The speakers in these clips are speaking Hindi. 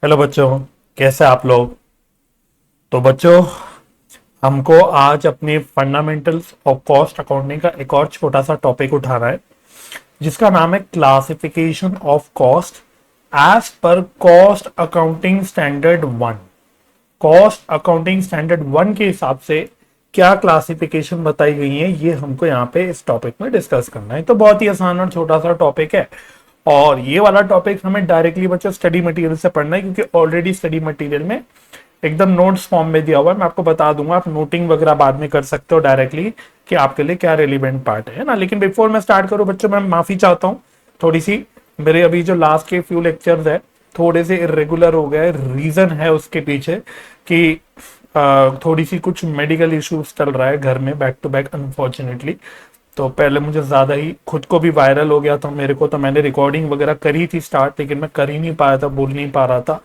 हेलो बच्चों, कैसे आप लोग। तो बच्चों, हमको आज अपनी फंडामेंटल्स ऑफ कॉस्ट अकाउंटिंग का एक और छोटा सा टॉपिक उठाना है, जिसका नाम है classification of cost as per cost accounting standard one. Cost accounting standard one के हिसाब से क्या क्लासिफिकेशन बताई गई है, ये हमको यहाँ पे इस टॉपिक में डिस्कस करना है। तो बहुत ही आसान और छोटा सा टॉपिक है, और ये वाला टॉपिक हमें डायरेक्टली बच्चों स्टडी मटेरियल से पढ़ना है, क्योंकि ऑलरेडी स्टडी मटेरियल में एकदम नोट्स फॉर्म में दिया हुआ है। मैं आपको बता दूंगा, आप नोटिंग वगैरह बाद में कर सकते हो डायरेक्टली कि आपके लिए क्या रिलेवेंट पार्ट है ना। लेकिन बिफोर मैं स्टार्ट करूं बच्चों, मैं माफी चाहता हूँ थोड़ी सी। मेरे अभी जो लास्ट के फ्यू लेक्चर्स है थोड़े से इरेगुलर हो गए। रीजन है उसके पीछे कि थोड़ी सी कुछ मेडिकल इश्यूज चल रहा है घर में बैक टू बैक अनफॉर्चुनेटली। तो पहले मुझे ज्यादा ही खुद को भी वायरल हो गया था मेरे को, तो मैंने रिकॉर्डिंग वगैरह करी थी स्टार्ट, लेकिन मैं कर ही नहीं पाया था, बोल नहीं पा रहा था।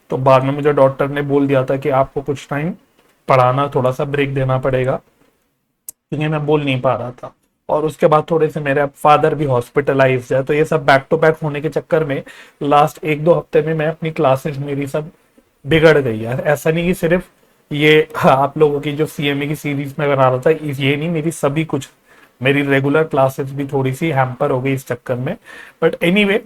तो बाद में मुझे डॉक्टर ने बोल दिया था कि आपको कुछ टाइम पढ़ाना, थोड़ा सा ब्रेक देना पड़ेगा, क्योंकि मैं बोल नहीं पा रहा था। और उसके बाद थोड़े से मेरे फादर भी हॉस्पिटलाइज है, तो ये सब बैक टू बैक होने के चक्कर में लास्ट एक दो हफ्ते में मैं अपनी क्लासेस मेरी सब बिगड़ गई यार। ऐसा नहीं कि सिर्फ ये आप लोगों की जो सीएमए की सीरीज में बना रहा था, ये नहीं, मेरी सभी कुछ मेरी रेगुलर क्लासेस भी थोड़ी सी हैम्पर हो गई इस चक्कर में। But anyway,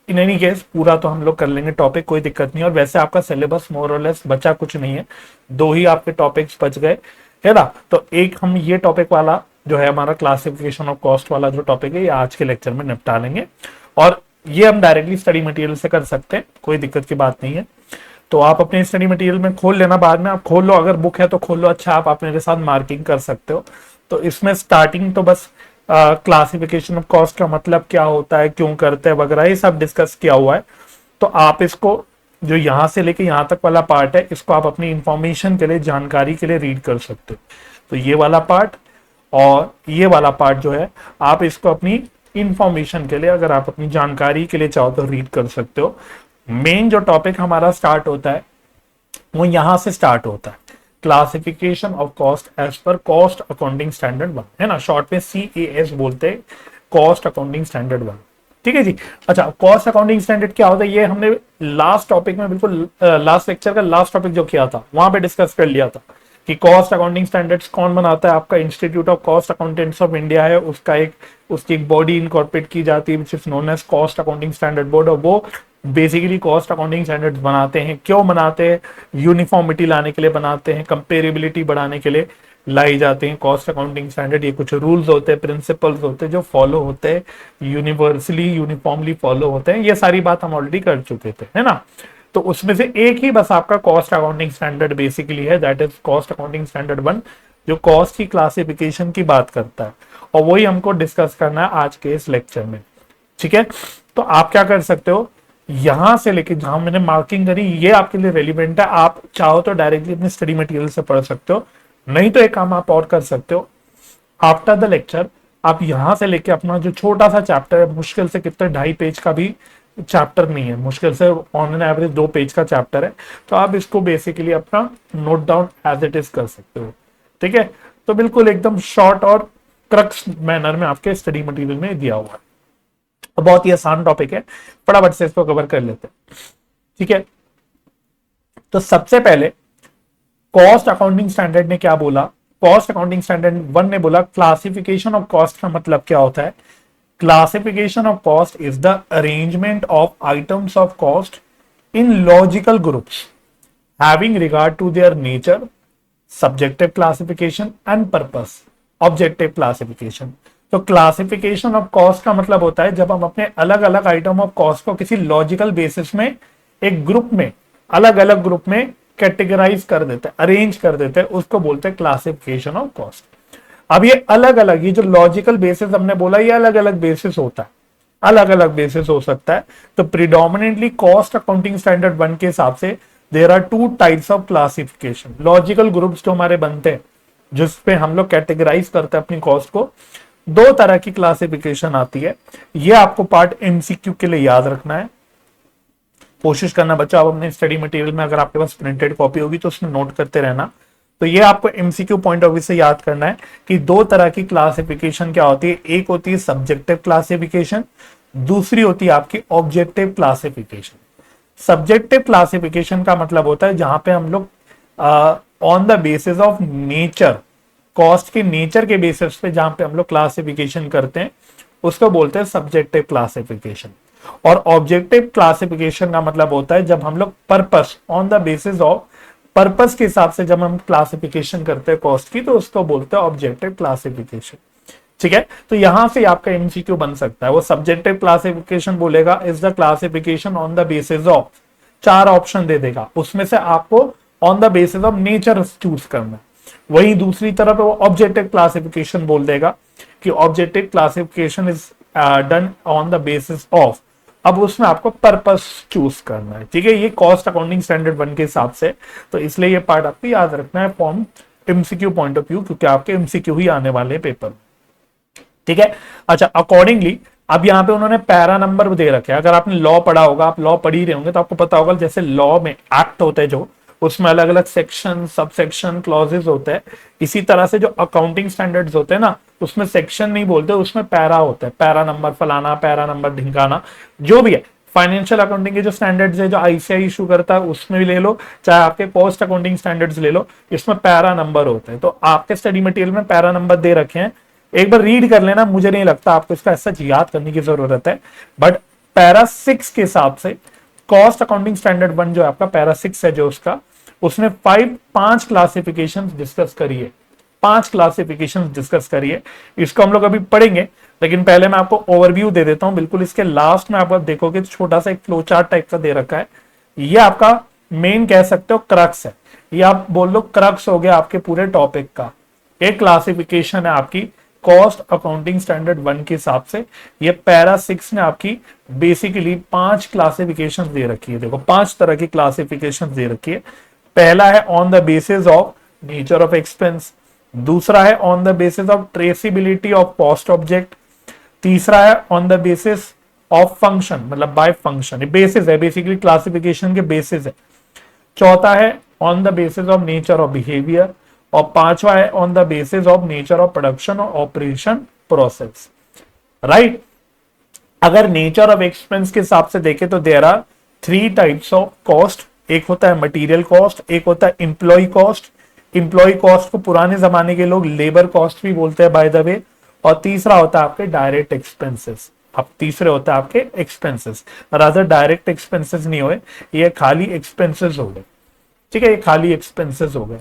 in any case पूरा तो हम लोग कर लेंगे टॉपिक, कोई दिक्कत नहीं। और वैसे आपका सिलेबस मोर और लेस बचा कुछ नहीं है, दो ही आपके टॉपिक्स बच गए है ना। तो एक हम ये टॉपिक वाला जो है हमारा क्लासिफिकेशन ऑफ कॉस्ट वाला जो टॉपिक है, ये आज के लेक्चर में निपटा लेंगे। और ये हम डायरेक्टली स्टडी मटेरियल से कर सकते हैं, कोई दिक्कत की बात नहीं है। तो आप अपने स्टडी मटेरियल में खोल लेना, बाद में आप खोल लो, अगर बुक है तो खोल लो। अच्छा, आप मेरे साथ मार्किंग कर सकते हो। तो इसमें स्टार्टिंग तो बस क्लासिफिकेशन ऑफ कॉस्ट का मतलब क्या होता है, क्यों करते हैं वगैरह, ये सब डिस्कस किया हुआ है। तो आप इसको जो यहां से लेके यहां तक वाला पार्ट है, इसको आप अपनी इंफॉर्मेशन के लिए, जानकारी के लिए रीड कर सकते हो। तो ये वाला पार्ट और ये वाला पार्ट जो है, आप इसको अपनी इंफॉर्मेशन के लिए, अगर आप अपनी जानकारी के लिए चाहो तो रीड कर सकते हो। मेन जो टॉपिक हमारा स्टार्ट होता है वो यहां से स्टार्ट होता है, classification of cost as per cost accounting standard one, है ना, शॉर्ट में CAS बोलते हैं, कॉस्ट अकाउंटिंग स्टैंडर्ड वन। ठीक है जी। अच्छा, कॉस्ट अकाउंटिंग स्टैंडर्ड क्या होता है, ये हमने लास्ट टॉपिक में, बिल्कुल लास्ट लेक्चर का लास्ट टॉपिक जो किया था वहां पे डिस्कस कर लिया था कि कॉस्ट अकाउंटिंग स्टैंडर्ड्स कौन बनाता है। आपका institute of cost accountants of India है, उसकी एक बॉडी इनकॉर्पोरेट की जाती है which is known as cost accounting standard board, और वो बेसिकली कॉस्ट अकाउंटिंग स्टैंडर्ड्स बनाते हैं। क्यों बनाते हैं? यूनिफॉर्मिटी लाने के लिए बनाते हैं, कंपेरेबिलिटी बढ़ाने के लिए लाई जाते हैं कॉस्ट अकाउंटिंग स्टैंडर्ड। ये कुछ रूल्स होते हैं, प्रिंसिपल्स होते हैं जो फॉलो होते हैं, यूनिवर्सली यूनिफॉर्मली फॉलो होते हैं। ये सारी बात हम ऑलरेडी कर चुके थे, है ना। तो उसमें से एक ही बस आपका कॉस्ट अकाउंटिंग स्टैंडर्ड बेसिकली है, that is cost accounting standard one, जो कॉस्ट की क्लासिफिकेशन की बात करता है। और वही हमको डिस्कस करना है आज के इस लेक्चर में। ठीक है, तो आप क्या कर सकते हो, यहां से लेके जहां मैंने मार्किंग करी, ये आपके लिए रेलिवेंट है। आप चाहो तो डायरेक्टली अपने स्टडी मटेरियल से पढ़ सकते हो, नहीं तो एक काम आप और कर सकते हो, आफ्टर द लेक्चर आप यहां से लेके अपना जो छोटा सा चैप्टर है, मुश्किल से कितना 2.5 पेज का भी चैप्टर नहीं है, मुश्किल से ऑन एन एवरेज 2 पेज का चैप्टर है, तो आप इसको बेसिकली अपना note down as it is कर सकते हो। ठीक है, तो बिल्कुल एकदम शॉर्ट और क्रक्स मैनर में आपके स्टडी मटेरियल में दिया हुआ है। तो बहुत ही आसान टॉपिक है, फटाफट से इसको कवर कर लेते हैं। ठीक है, तो सबसे पहले कॉस्ट अकाउंटिंग स्टैंडर्ड ने क्या बोला, कॉस्ट अकाउंटिंग स्टैंडर्ड वन ने बोला क्लासिफिकेशन ऑफ कॉस्ट का मतलब क्या होता है। Classification of cost is the arrangement of items of cost in logical groups having regard to their nature, subjective classification and purpose, objective classification. तो क्लासिफिकेशन ऑफ कॉस्ट का मतलब होता है जब हम अपने अलग अलग आइटम ऑफ कॉस्ट को किसी लॉजिकल बेसिस में एक ग्रुप में, अलग अलग ग्रुप में कैटेगराइज कर देते हैं, अरेंज कर देते हैं, उसको बोलते हैं क्लासिफिकेशन ऑफ कॉस्ट। अब ये अलग अलग, ये जो लॉजिकल बेसिस हमने बोला, ये अलग अलग बेसिस होता है, अलग अलग बेसिस हो सकता है। तो predominantly cost accounting standard one के हिसाब से there are 2 types of classification. Logical groups जो हमारे बनते हैं, जिसपे हम लोग कैटेगराइज करते हैं अपनी कॉस्ट को, 2 तरह की क्लासिफिकेशन आती है। ये आपको पार्ट MCQ के लिए याद रखना है, कोशिश करना बच्चा आप अपने स्टडी मटेरियल में, अगर आपके पास प्रिंटेड कॉपी होगी तो उसमें नोट करते रहना। तो ये आपको MCQ पॉइंट ऑफ व्यू से याद करना है कि 2 तरह की क्लासिफिकेशन क्या होती है। एक होती है सब्जेक्टिव क्लासिफिकेशन, दूसरी होती है आपकी ऑब्जेक्टिव क्लासिफिकेशन। सब्जेक्टिव क्लासिफिकेशन का मतलब होता है जहां पे हम लोग on the basis of nature, cost के नेचर के बेसिस पे जहां पे हम लोग क्लासिफिकेशन करते हैं उसको बोलते हैं सब्जेक्टिव क्लासिफिकेशन। और ऑब्जेक्टिव क्लासिफिकेशन का मतलब होता है जब हम लोग purpose, on the basis of purpose के हिसाब से जब हम क्लासिफिकेशन करते हैं कॉस्ट की, तो उसको बोलते हैं ऑब्जेक्टिव क्लासिफिकेशन। ठीक है, तो यहां से आपका एमसीक्यू बन सकता है। वो सब्जेक्टिव क्लासिफिकेशन बोलेगा is the classification on the basis of, 4 option दे देगा, उसमें से आपको on the basis of nature choose करना है। वही दूसरी तरफ वो ऑब्जेक्टिव क्लासिफिकेशन बोल देगा कि objective classification is done on the basis of, अब उसमें आपको पर्पस चूज करना है। ठीक है, ये कॉस्ट अकाउंटिंग स्टैंडर्ड 1 के हिसाब से, तो इसलिए ये पार्ट आपको याद रखना है form MCQ point of view, क्योंकि आपके एमसीक्यू ही आने वाले हैं पेपर में। ठीक है, अच्छा अकॉर्डिंगली अब यहाँ पे उन्होंने पैरा नंबर दे रखे हैं। अगर आपने लॉ पढ़ा होगा, आप लॉ पढ़ ही रहे होंगे, तो आपको पता होगा जैसे लॉ में एक्ट होते हैं जो, उसमें अलग अलग सेक्शन, सब सेक्शन, क्लॉजेस होते हैं। इसी तरह से जो अकाउंटिंग स्टैंडर्ड्स होते हैं ना, उसमें सेक्शन नहीं बोलते, उसमें पैरा होता है। पैरा नंबर फलाना, पैरा नंबर ढिंकाना, जो भी है। फाइनेंशियल अकाउंटिंग के जो स्टैंडर्ड्स है जो आईसीआई इशू करता है, उसमें भी ले लो, चाहे आपके कॉस्ट अकाउंटिंग स्टैंडर्ड्स ले लो, इसमें पैरा नंबर होते हैं। तो आपके स्टडी मटेरियल में पैरा नंबर दे रखे हैं, एक बार रीड कर लेना। मुझे नहीं लगता आपको इसका ऐसा याद करने की जरूरत है, बट पैरा 6 के हिसाब से कॉस्ट अकाउंटिंग स्टैंडर्ड 1 जो है आपका पैरा 6 है जो उसका, उसने 5 क्लासिफिकेशन डिस्कस करी है। 5 क्लासिफिकेशन डिस्कस करी है, इसको हम लोग अभी पढ़ेंगे। लेकिन पहले मैं आपको ओवरव्यू दे देता हूं। बिल्कुल इसके लास्ट में आप देखोगे छोटा सा एक फ्लो चार्ट टाइप का दे रखा है। ये आपका मेन कह सकते हो क्रक्स है, ये आप बोल लो क्रक्स हो गया आपके पूरे टॉपिक का। एक क्लासिफिकेशन है आपकी कॉस्ट अकाउंटिंग स्टैंडर्ड 1 के हिसाब से। ये पैरा 6 ने आपकी बेसिकली 5 क्लासिफिकेशन दे रखी है। देखो 5 तरह की क्लासिफिकेशन दे रखी है। पहला है on the basis of nature of expense, दूसरा है on the basis of traceability of cost object, तीसरा है on the basis of function, मतलब बाय फंक्शन, ये बेसिस है, बेसिकली क्लासिफिकेशन के बेसिस है। चौथा है on the basis of nature of behaviour, और पांचवा है on the basis of nature of production or operation process. Right, अगर नेचर ऑफ एक्सपेंस के हिसाब से देखें तो there are 3 types of cost. एक होता है मटेरियल कॉस्ट, एक होता है एम्प्लॉय कॉस्ट, एम्प्लॉय कॉस्ट को पुराने जमाने के लोग लेबर कॉस्ट भी बोलते हैं बाय द वे, और तीसरा होता है आपके डायरेक्ट एक्सपेंसेस। अब तीसरे होते हैं आपके एक्सपेंसेस, रादर डायरेक्ट एक्सपेंसेस नहीं हुए, ये खाली एक्सपेंसेस हो गए। ठीक है, ये खाली एक्सपेंसेस हो गए।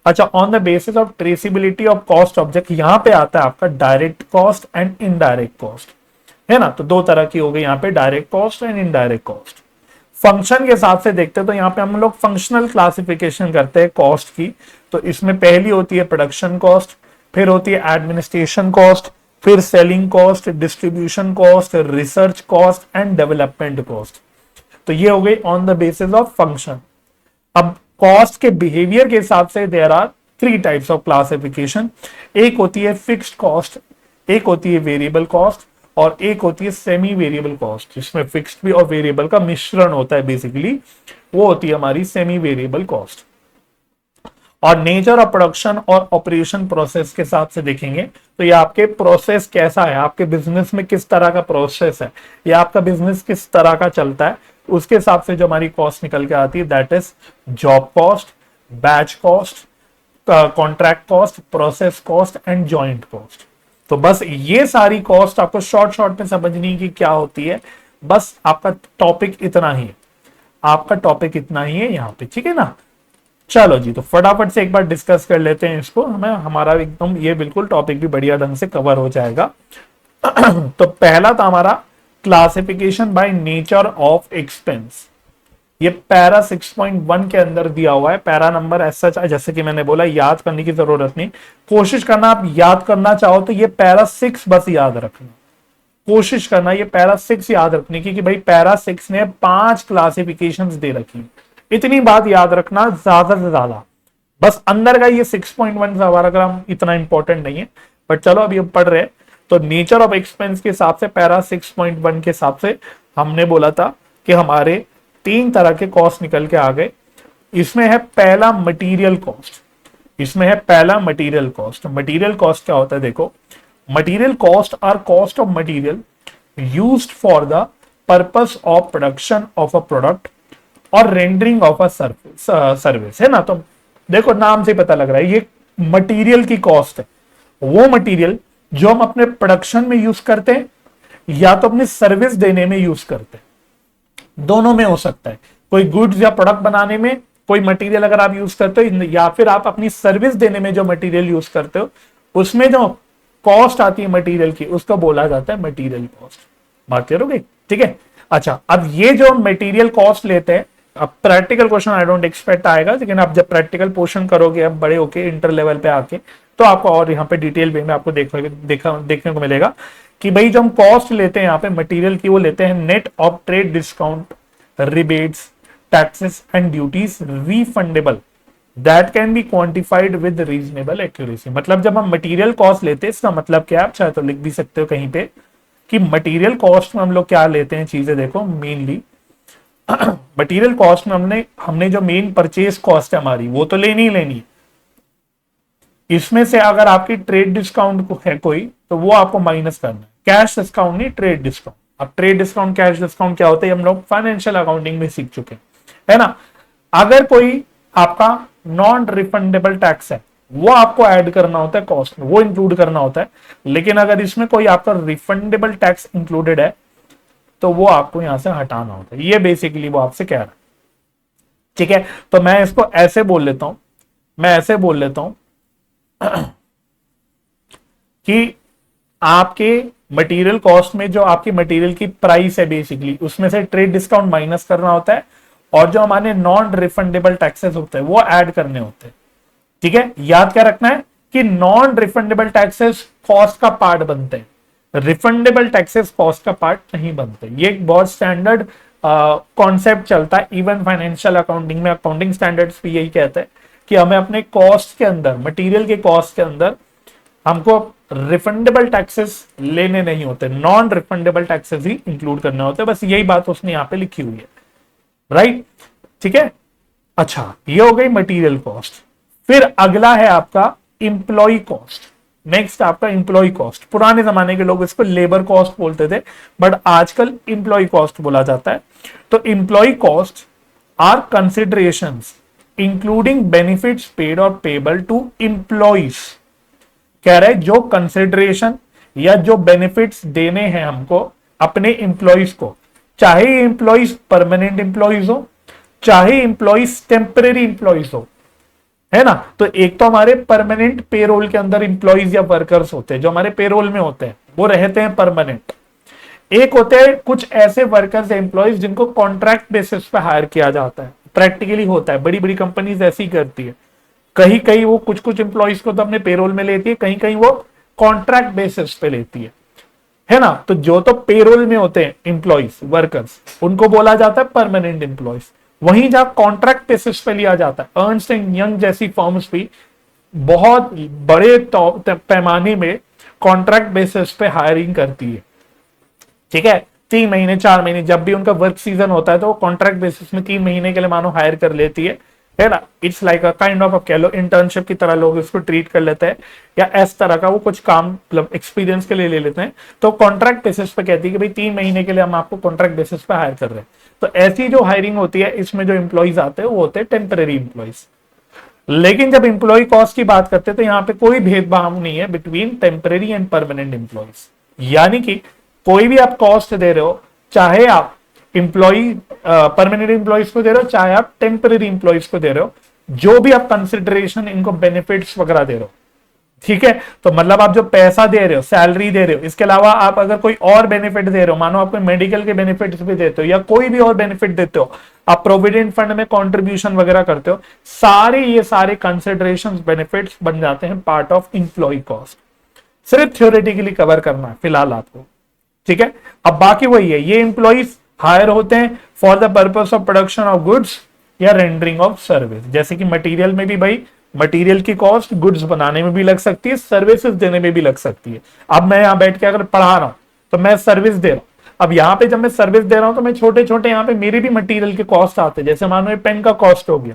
अच्छा, on the basis of traceability of cost object, यहां पे आता है आपका direct cost and indirect cost, है ना। तो 2 तरह की हो गई यहाँ पे, direct cost and indirect cost. Function के हिसाब से देखते हैं तो यहाँ पे हम लोग फंक्शनल क्लासिफिकेशन करते हैं कॉस्ट की। तो इसमें पहली होती है प्रोडक्शन कॉस्ट, फिर होती है एडमिनिस्ट्रेशन कॉस्ट, फिर selling cost, distribution cost, research cost and development cost. तो ये हो गई on the basis of function. अब कॉस्ट के बिहेवियर के हिसाब से there are 3 types of classification. एक होती है फिक्स्ड कॉस्ट, एक होती है वेरिएबल कॉस्ट, और एक होती है सेमी वेरिएबल कॉस्ट, जिसमें फिक्स्ड भी और वेरिएबल का मिश्रण होता है। बेसिकली वो होती है हमारी सेमी वेरिएबल कॉस्ट। और nature of production or operation process के हिसाब से देखेंगे तो ये आपके प्रोसेस कैसा है, आपके बिजनेस में किस तरह का प्रोसेस है, या आपका बिजनेस किस तरह का चलता है, उसके हिसाब से जो हमारी कॉस्ट निकल के आती है, that is job cost, batch cost, contract cost, process cost and joint cost. तो बस ये सारी कॉस्ट आपको शॉर्ट में समझनी की क्या होती है। बस आपका टॉपिक इतना ही है, आपका टॉपिक इतना ही है यहाँ पे, ठीक है ना। चलो जी, तो फटाफट से एक बार डिस्कस कर लेते हैं इसको, हमें हमारा एकदम ये बिल्कुल टॉपिक भी बढ़िया ढंग से कवर हो जाएगा। तो पहला था हमारा classification by nature of expense. ये पैरा 6.1 के अंदर दिया हुआ है। पैरा नंबर ऐसा, जैसे कि मैंने बोला, याद करने की जरूरत नहीं, कोशिश करना आप याद करना चाहो तो ये पैरा 6 बस याद रखना, कोशिश करना ये पैरा 6 याद रखने की, कि भाई पैरा 6 ने 5 क्लासिफिकेशंस दे रखी। इतनी बात याद रखना, ज्यादा से ज्यादा। बस अंदर का ये 6.1 पैराग्राफ इतना इंपॉर्टेंट नहीं है, बट चलो अभी हम पढ़ रहे हैं। तो नेचर ऑफ एक्सपेंस के हिसाब से पैरा 6.1 के हिसाब से हमने बोला था कि हमारे 3 तरह के कॉस्ट निकल के आ गए। इसमें है पहला मटेरियल कॉस्ट, इसमें है पहला मटेरियल कॉस्ट। मटेरियल कॉस्ट क्या होता है, देखो, material cost are cost of material used for the purpose of production of a product और रेंडरिंग ऑफ अ सर्विस, है ना। तो देखो नाम से पता लग रहा है ये मटेरियल की कॉस्ट है, वो मटेरियल जो हम अपने प्रोडक्शन में यूज करते हैं या तो अपनी सर्विस देने में यूज करते हैं, दोनों में हो सकता है। कोई गुड्स या प्रोडक्ट बनाने में कोई मटेरियल अगर आप यूज करते हो, या फिर आप अपनी सर्विस देने में जो मटेरियल यूज करते हो, उसमें जो कॉस्ट आती है मटेरियल की, उसको बोला जाता है मटेरियल कॉस्ट। बात क्लियर हो गई, ठीक है। अच्छा, अब ये जो मटेरियल कॉस्ट लेते हैं, अब practical question I don't expect आएगा, लेकिन आप जब प्रैक्टिकल पोर्शन करोगे अब बड़े होके इंटर लेवल पे आके, तो आपको और यहाँ पे डिटेल वे में आपको देखने को मिलेगा कि भाई जो हम कॉस्ट लेते हैं यहाँ पे मटेरियल की, वो लेते हैं net of trade discount, rebates, taxes and duties refundable that can be quantified with reasonable accuracy. मतलब जब हम मटेरियल कॉस्ट लेते हैं, इसका मतलब क्या, आप चाहे तो लिख भी सकते हो कहीं पे कि मटेरियल कॉस्ट में हम लोग क्या लेते हैं चीजें, देखो मेनली मटेरियल कॉस्ट में हमने जो मेन परचेज कॉस्ट है हमारी, वो तो लेनी ही लेनी है। इसमें से अगर आपकी ट्रेड डिस्काउंट है कोई, तो वो आपको माइनस करना है। कैश डिस्काउंट नहीं, ट्रेड डिस्काउंट। अब ट्रेड डिस्काउंट कैश डिस्काउंट क्या होता है, हम लोग फाइनेंशियल अकाउंटिंग में सीख चुके हैं, है ना। अगर कोई आपका नॉन रिफंडेबल टैक्स है, वो आपको ऐड करना होता है कॉस्ट में, वो इंक्लूड करना होता है। लेकिन अगर इसमें कोई आपका रिफंडेबल टैक्स इंक्लूडेड है, तो वो आपको यहां से हटाना होता है। ये बेसिकली वो आपसे कह रहा है, ठीक है। तो मैं इसको ऐसे बोल लेता हूं, मैं ऐसे बोल लेता हूं कि आपके मटेरियल कॉस्ट में जो आपकी मटेरियल की प्राइस है बेसिकली, उसमें से ट्रेड डिस्काउंट माइनस करना होता है, और जो हमारे नॉन रिफंडेबल टैक्सेस होते हैं वो ऐड करने होते हैं, ठीक है। याद क्या रखना है कि नॉन रिफंडेबल टैक्सेस कॉस्ट का पार्ट बनते हैं, रिफंडेबल टैक्सेस कॉस्ट का पार्ट नहीं बनते। ये एक बहुत स्टैंडर्ड कॉन्सेप्ट चलता है इवन फाइनेंशियल अकाउंटिंग में। अकाउंटिंग स्टैंडर्ड्स भी यही कहते हैं कि हमें अपने कॉस्ट के अंदर, मटेरियल के कॉस्ट के अंदर हमको रिफंडेबल टैक्सेस लेने नहीं होते, नॉन रिफंडेबल टैक्सेस ही इंक्लूड करने होते हैं। बस यही बात उसने यहां पे लिखी हुई है, राइट, ठीक है। अच्छा, ये हो गई मटेरियल कॉस्ट। फिर अगला है आपका इंप्लॉय कॉस्ट। नेक्स्ट आपका इंप्लॉय कॉस्ट। पुराने जमाने के लोग इसको लेबर कॉस्ट बोलते थे, बट आजकल इंप्लॉय कॉस्ट बोला जाता है। तो employee cost are considerations including benefits paid और पेबल टू इंप्लॉइज। कह रहे जो कंसिडरेशन या जो बेनिफिट्स देने हैं हमको अपने इंप्लॉइज को, चाहे इंप्लॉइज परमानेंट इंप्लॉइज हो, चाहे इंप्लॉइज टेम्परेरी इंप्लॉइज हो, है ना। तो एक तो हमारे परमानेंट पेरोल के अंदर इंप्लॉइज या वर्कर्स होते हैं, जो हमारे पेरोल में होते हैं, वो रहते हैं परमानेंट। एक होते हैं कुछ ऐसे वर्कर्स या इंप्लॉइज जिनको कॉन्ट्रैक्ट बेसिस पे हायर किया जाता है। प्रैक्टिकली होता है, बड़ी बड़ी कंपनीज ऐसी ही करती है। कहीं कहीं वो कुछ कुछ इंप्लॉइज को तो अपने पेरोल में लेती है, कहीं कहीं वो कॉन्ट्रैक्ट बेसिस पे लेती है ना। तो जो तो पेरोल में होते हैं इंप्लॉइज वर्कर्स, उनको बोला जाता है परमानेंट इंप्लॉइज। वहीं जहां कॉन्ट्रैक्ट बेसिस पे लिया जाता है, अर्न्स्ट एंड यंग जैसी फर्म्स भी बहुत बड़े पैमाने में कॉन्ट्रैक्ट बेसिस पे हायरिंग करती है, ठीक है। 3 महीने 4 महीने जब भी उनका वर्क सीजन होता है, तो वो कॉन्ट्रैक्ट बेसिस में 3 महीने के लिए मानो हायर कर लेती है ना। It's like a kind of कह लो इंटर्नशिप की तरह लोग इसको ट्रीट कर लेते हैं, या इस तरह का वो कुछ काम मतलब एक्सपीरियंस के लिए ले लेते हैं। तो कॉन्ट्रैक्ट बेसिस पे कहती है कि भाई 3 महीने के लिए हम आपको कॉन्ट्रैक्ट बेसिस पे हायर कर रहे हैं। तो ऐसी जो हायरिंग होती है, इसमें जो इंप्लॉइज आते हैं वो होते हैं टेम्पररी इंप्लॉइज। लेकिन जब इंप्लॉय कॉस्ट की बात करते हैं, तो यहाँ पे कोई भेदभाव नहीं है between temporary and permanent employees. यानी कि कोई भी आप कॉस्ट दे रहे हो, चाहे आप इंप्लॉई परमानेंट इंप्लॉइज को दे रहे हो, चाहे आप टेम्पररी इंप्लॉइज को दे रहे हो, जो भी आप कंसिडरेशन इनको बेनिफिट्स वगैरह दे रहे हो, ठीक है। तो मतलब आप जो पैसा दे रहे हो, सैलरी दे रहे हो, इसके अलावा आप अगर कोई और बेनिफिट दे रहे हो, मानो आप कोई मेडिकल के बेनिफिट्स भी देते हो या कोई भी और बेनिफिट देते हो, आप प्रोविडेंट फंड में कंट्रीब्यूशन वगैरह करते हो, ये सारे कंसिडरेशंस बेनिफिट्स बन जाते हैं पार्ट ऑफ इंप्लॉय कॉस्ट। सिर्फ थ्योरेटिकली कवर करना है फिलहाल आपको, ठीक है। अब बाकी वही है, ये इंप्लॉइज हायर होते हैं for the purpose of production of goods या रेंडरिंग ऑफ सर्विस। जैसे कि मटेरियल में भी भाई मटेरियल की कॉस्ट गुड्स बनाने में भी लग सकती है, सर्विसेज देने में भी लग सकती है। अब मैं यहाँ बैठ के अगर पढ़ा रहा हूं तो मैं सर्विस दे रहा हूं। अब यहाँ पे जब मैं सर्विस दे रहा हूं तो मैं छोटे छोटे यहाँ पे मेरे भी मटेरियल के कॉस्ट आते हैं। जैसे मानो ये पेन का कॉस्ट हो गया,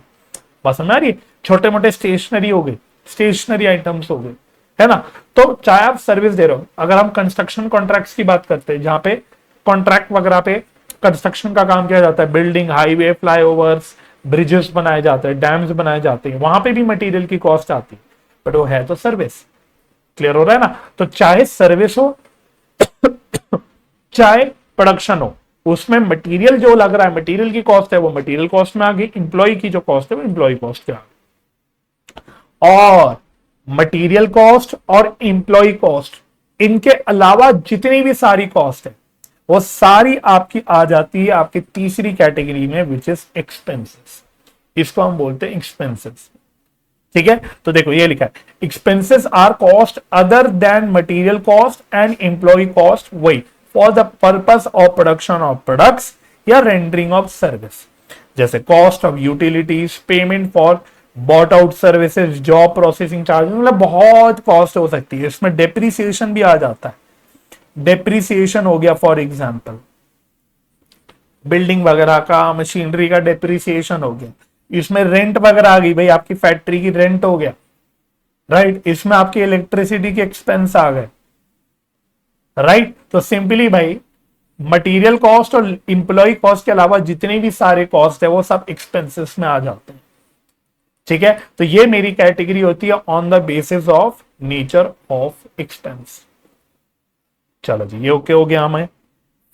बस समझ आ रही है, छोटे मोटे स्टेशनरी हो गए, स्टेशनरी आइटम्स हो गए, है ना। तो चाहे आप सर्विस दे रहे हो, अगर हम कंस्ट्रक्शन कॉन्ट्रैक्ट्स की बात करते हैं, जहां पे कॉन्ट्रैक्ट वगैरह पे कंस्ट्रक्शन का काम किया जाता है, बिल्डिंग, हाईवे, फ्लाईओवर्स, ब्रिजेस बनाए जाते हैं, डैम्स बनाए जाते हैं, वहां पे भी मटेरियल की कॉस्ट आती है, बट वो है तो सर्विस। क्लियर हो रहा है ना? तो चाहे सर्विस हो चाहे प्रोडक्शन हो, उसमें मटेरियल जो लग रहा है, मटेरियल की कॉस्ट है, वो मटेरियल कॉस्ट में आ गई, इंप्लॉय की जो कॉस्ट है वो इंप्लॉय कॉस्ट में आ गई। और मटेरियल कॉस्ट और इंप्लॉय कॉस्ट, इनके अलावा जितनी भी सारी कॉस्ट है वो सारी आपकी आ जाती है आपकी तीसरी कैटेगरी में, विच इज एक्सपेंसेस। इसको हम बोलते हैं एक्सपेंसेस। ठीक है, तो देखो ये लिखा है, expenses are cost other than material cost and employ cost, वही for the purpose of production of products या रेंडरिंग ऑफ सर्विस। जैसे cost of utilities, payment for bought out services, job processing charges, मतलब बहुत कॉस्ट हो सकती है। इसमें डेप्रिसिएशन भी आ जाता है। डेप्रिसिएशन हो गया फॉर एग्जांपल, बिल्डिंग वगैरह का, मशीनरी का डेप्रिसिएशन हो गया। इसमें रेंट वगैरह आ गई, भाई आपकी फैक्ट्री की रेंट हो गया, राइट। इसमें आपकी इलेक्ट्रिसिटी के एक्सपेंस आ गए, राइट। तो सिंपली भाई मटेरियल कॉस्ट और इंप्लॉय कॉस्ट के अलावा जितने भी सारे कॉस्ट है वो सब एक्सपेंसेस में आ जाते हैं। ठीक है, तो ये मेरी कैटेगरी होती है on the basis of nature of expense. चलो जी, ये ओके हो गया हमें।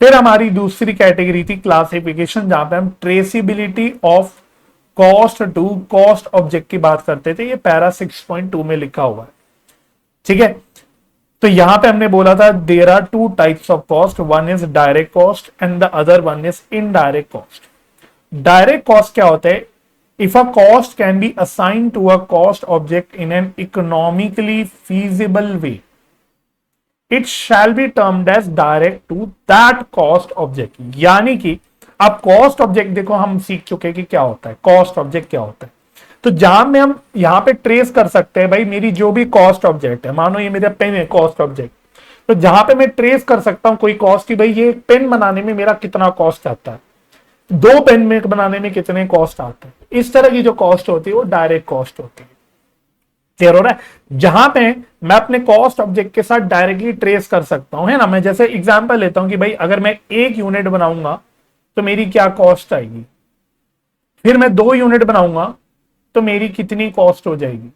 फिर हमारी दूसरी कैटेगरी थी क्लासिफिकेशन, जहां पे हम traceability of cost to cost object की बात करते थे। ये पैरा 6.2 में लिखा हुआ है। ठीक है, तो यहां पे हमने बोला था there are two types of cost, one is direct cost and the other one is indirect cost. Direct cost क्या होता है? If a cost can be assign to a cost object in an economically feasible way, it shall be termed as direct to that cost object. यानी कि अब कॉस्ट ऑब्जेक्ट देखो, हम सीख चुके कि क्या होता है कॉस्ट ऑब्जेक्ट, क्या होता है। तो जहां में हम यहां पे ट्रेस कर सकते हैं भाई मेरी जो भी कॉस्ट ऑब्जेक्ट है, मानो ये मेरा पेन है कॉस्ट ऑब्जेक्ट, तो जहां पे मैं ट्रेस कर सकता हूं कोई कॉस्ट की भाई ये पेन बनाने में मेरा कितना कॉस्ट आता है, दो पेन में बनाने में कितने कॉस्ट आते हैं, इस तरह की जो कॉस्ट होती है वो डायरेक्ट कॉस्ट होती है। क्लियर हो रहा है? जहां पे मैं अपने कॉस्ट ऑब्जेक्ट के साथ डायरेक्टली ट्रेस कर सकता हूं, है ना। मैं जैसे एग्जांपल लेता हूं कि भाई अगर मैं एक यूनिट बनाऊंगा तो मेरी क्या कॉस्ट आएगी, फिर मैं 2 यूनिट बनाऊंगा तो मेरी कितनी कॉस्ट हो जाएगी।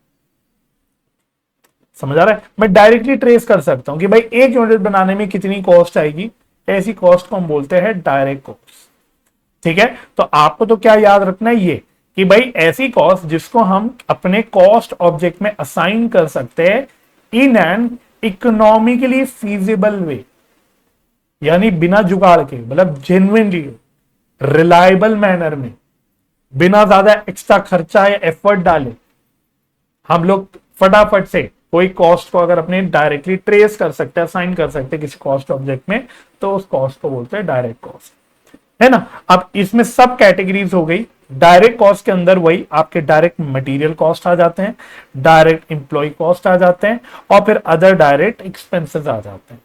समझ आ रहा है? मैं डायरेक्टली ट्रेस कर सकता हूं कि भाई एक यूनिट बनाने में कितनी कॉस्ट आएगी। ऐसी कॉस्ट को हम बोलते हैं डायरेक्ट कॉस्ट। ठीक है, तो आपको तो क्या याद रखना है ये कि भाई ऐसी कॉस्ट जिसको हम अपने कॉस्ट ऑब्जेक्ट में असाइन कर सकते हैं इन एन इकोनॉमिकली फीजिबल वे, यानी बिना जुगाड़ के, मतलब जेन्युइनली रिलायबल मैनर में, बिना ज्यादा एक्स्ट्रा खर्चा या एफर्ट डाले हम लोग फटाफट से कोई कॉस्ट को अगर अपने डायरेक्टली ट्रेस कर सकते हैं, असाइन कर सकते हैं किसी कॉस्ट ऑब्जेक्ट में, तो उस कॉस्ट को बोलते हैं डायरेक्ट कॉस्ट, है ना। अब इसमें सब कैटेगरीज हो गई। डायरेक्ट कॉस्ट के अंदर वही आपके डायरेक्ट मटेरियल कॉस्ट आ जाते हैं, डायरेक्ट एम्प्लॉय कॉस्ट आ जाते हैं, और फिर अदर डायरेक्ट एक्सपेंसेस आ जाते हैं।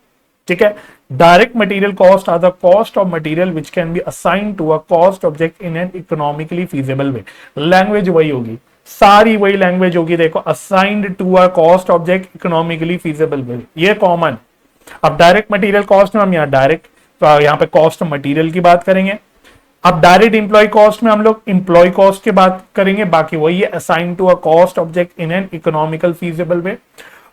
ठीक है, direct material cost are the cost of material which can be assign to a cost object in an economically feasible way. Language वही होगी, सारी वही लैंग्वेज होगी। देखो, assigned to a cost object economically feasible way, ये कॉमन। अब डायरेक्ट मटेरियल कॉस्ट में हम यहाँ डायरेक्ट, तो यहाँ पे कॉस्ट ऑफ मटेरियल की बात करेंगे। अब डायरेक्ट इंप्लॉय कॉस्ट में हम लोग इंप्लॉय कॉस्ट की बात करेंगे, बाकी वही है, assign to a cost object in an economical feasible way.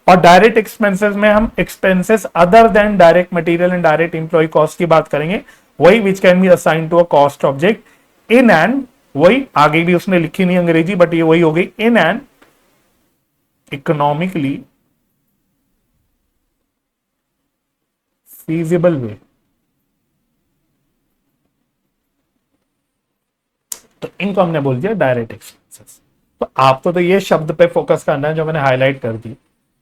और डायरेक्ट एक्सपेंसेस में हम expenses other than direct material and direct employ cost की बात करेंगे, वही which can be assign to a cost object in an, वही आगे भी उसने लिखी नहीं अंग्रेजी, बट ये वही हो गई, इन एन इकोनॉमिकली फीजिबल वे। तो इनको हमने बोल दिया डायरेक्ट एक्सपेंसेस। तो आपको तो ये शब्द पे फोकस करना है जो मैंने हाईलाइट कर दी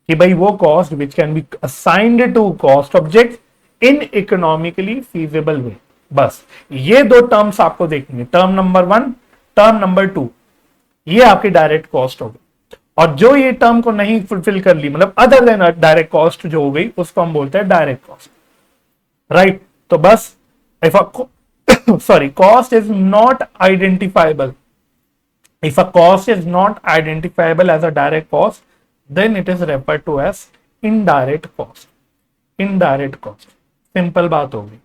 कि भाई वो cost which can be assigned to cost object in economically feasible way. बस ये दो टर्म्स आपको देखनी, टर्म नंबर 1, टर्म नंबर 2, ये आपकी डायरेक्ट कॉस्ट हो गई। और जो ये टर्म को नहीं फुलफिल कर ली, मतलब अदर देन डायरेक्ट कॉस्ट जो हो गई, उसको हम बोलते हैं डायरेक्ट कॉस्ट, राइट। तो बस if sorry, cost is not identifiable. If a cost is not identifiable as a direct cost, then it is referred to as indirect cost. Indirect cost, simple बात होगी।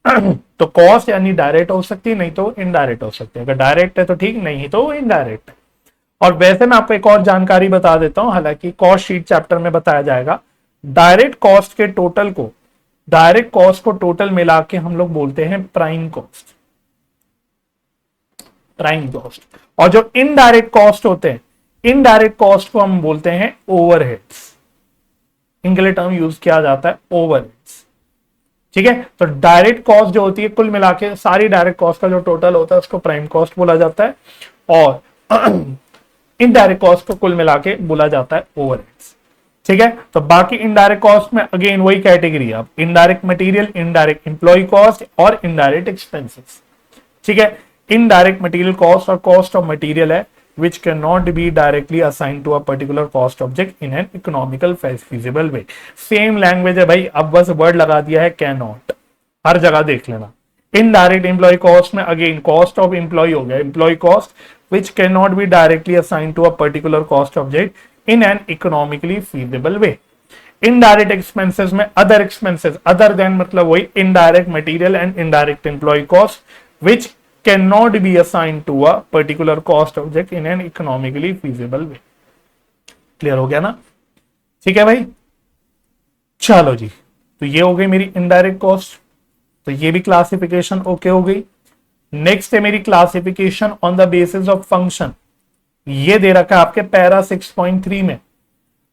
तो कॉस्ट यानी डायरेक्ट हो सकती है, नहीं तो इनडायरेक्ट हो सकती है। अगर डायरेक्ट है तो ठीक, नहीं तो इनडायरेक्ट है। और वैसे मैं आपको एक और जानकारी बता देता हूं, हालांकि कॉस्ट शीट चैप्टर में बताया जाएगा। डायरेक्ट कॉस्ट के टोटल को, डायरेक्ट कॉस्ट को टोटल मिला के हम लोग बोलते हैं प्राइम कॉस्ट, प्राइम कॉस्ट। और जो इनडायरेक्ट कॉस्ट होते हैं, इनडायरेक्ट कॉस्ट को हम बोलते हैं ओवरहेड्स। इनके टर्म यूज किया जाता है ओवरहेड्स। ठीक है, तो डायरेक्ट कॉस्ट जो होती है कुल मिला के सारी डायरेक्ट कॉस्ट का जो टोटल होता है उसको प्राइम कॉस्ट बोला जाता है, और इनडायरेक्ट कॉस्ट को कुल मिला के बोला जाता है ओवरहेड्स। ठीक है, तो बाकी इनडायरेक्ट कॉस्ट में अगेन वही कैटेगरी है, अब indirect material, indirect employee cost और इनडायरेक्ट एक्सपेंसेस। ठीक है, इनडायरेक्ट मटेरियल कॉस्ट और कॉस्ट ऑफ मटेरियल है which cannot be directly assigned to a particular cost object in an economical feasible way। Same language है भाई, अब बस वर्ड लगा दिया है cannot, हर जगह देख लेना। इनडायरेक्ट एम्प्लॉय कॉस्ट में अगेन कॉस्ट ऑफ एम्प्लॉय हो गया, employee cost which cannot be directly assigned to a particular cost object in an economically feasible way। Indirect expenses में अदर एक्सपेंसेस, अदर देन मतलब वही indirect material and indirect employee cost which cannot be assigned to a particular cost object in an economically feasible way। Clear हो गया ना? ठीक है भाई, चलो जी, तो ये हो गई मेरी इनडायरेक्ट कॉस्ट, तो ये भी क्लासिफिकेशन ओके हो गई। नेक्स्ट है मेरी classification on the basis of function. ये दे रखा है आपके पैरा 6.3 में।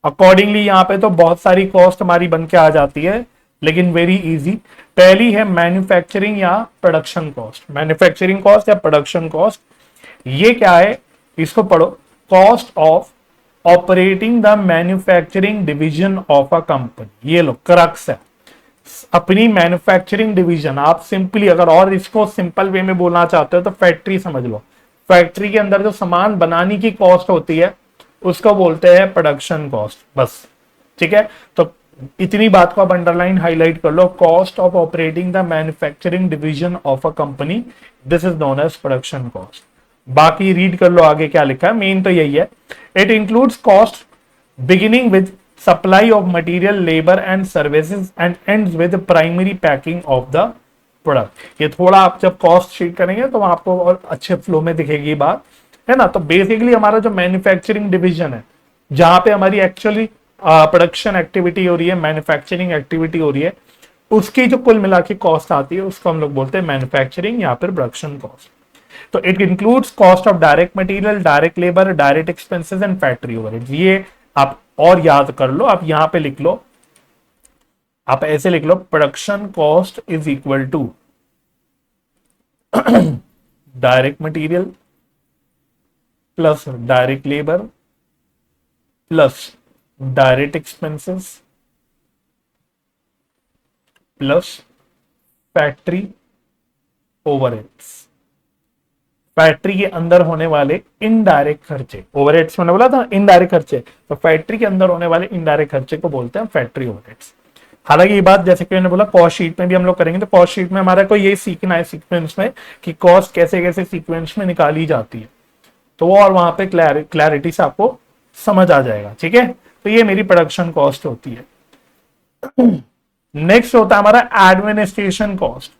अकॉर्डिंगली यहां पे तो बहुत सारी कॉस्ट हमारी बन के आ जाती है, लेकिन वेरी इजी। पहली है मैन्युफैक्चरिंग या प्रोडक्शन कॉस्ट। मैन्युफैक्चरिंग कॉस्ट या प्रोडक्शन कॉस्ट, ये क्या है इसको पढ़ो। Cost of operating the manufacturing division of a company. ये लो क्रक्स है, अपनी मैन्युफैक्चरिंग डिवीजन। आप सिंपली अगर और इसको सिंपल वे में बोलना चाहते हो तो फैक्ट्री समझ लो। फैक्ट्री के अंदर जो सामान बनाने की कॉस्ट होती है उसको बोलते हैं प्रोडक्शन कॉस्ट, बस। ठीक है, तो इतनी बात को आप अंडरलाइन हाईलाइट कर लो। Cost of operating the manufacturing division of a company, this is known as production cost. बाकी रीड कर लो आगे क्या लिखा है, मेन तो यही है। It includes cost beginning with supply of material, labour and services and ends with primary packing of the product. ये थोड़ा आप जब कॉस्ट शीट करेंगे तो आपको और अच्छे फ्लो में दिखेगी बात, है ना। तो बेसिकली हमारा जो मैन्युफैक्चरिंग डिवीजन है, जहां पे हमारी एक्चुअली प्रोडक्शन एक्टिविटी हो रही है, मैन्युफैक्चरिंग एक्टिविटी हो रही है, उसकी जो कुल मिला के कॉस्ट आती है उसको हम लोग बोलते हैं मैन्युफैक्चरिंग या फिर प्रोडक्शन कॉस्ट। तो it includes cost of direct material, direct labour, direct expenses and factory overheads. ये आप और याद कर लो, आप यहां पे लिख लो, आप ऐसे लिख लो, production cost is equal to direct material plus direct labour plus direct expenses plus factory overheads. Factory के अंदर होने वाले इनडायरेक्ट खर्चे, ओवरहेड्स मैंने बोला था इनडायरेक्ट खर्चे, तो फैक्ट्री के अंदर होने वाले इनडायरेक्ट खर्चे को बोलते हैं फैक्ट्री ओवरहेड्स। हालांकि ये बात जैसे कि मैंने बोला कॉस्ट शीट में भी हम लोग करेंगे, तो कॉस्ट शीट में हमारा को ये सीखना है सीक्वेंस में कि कॉस्ट कैसे कैसे सीक्वेंस में निकाली जाती है, तो वो और वहां पे क्लैरिटी से आपको समझ आ जाएगा। ठीक है, तो ये मेरी प्रोडक्शन कॉस्ट होती है। नेक्स्ट होता है हमारा एडमिनिस्ट्रेशन कॉस्ट।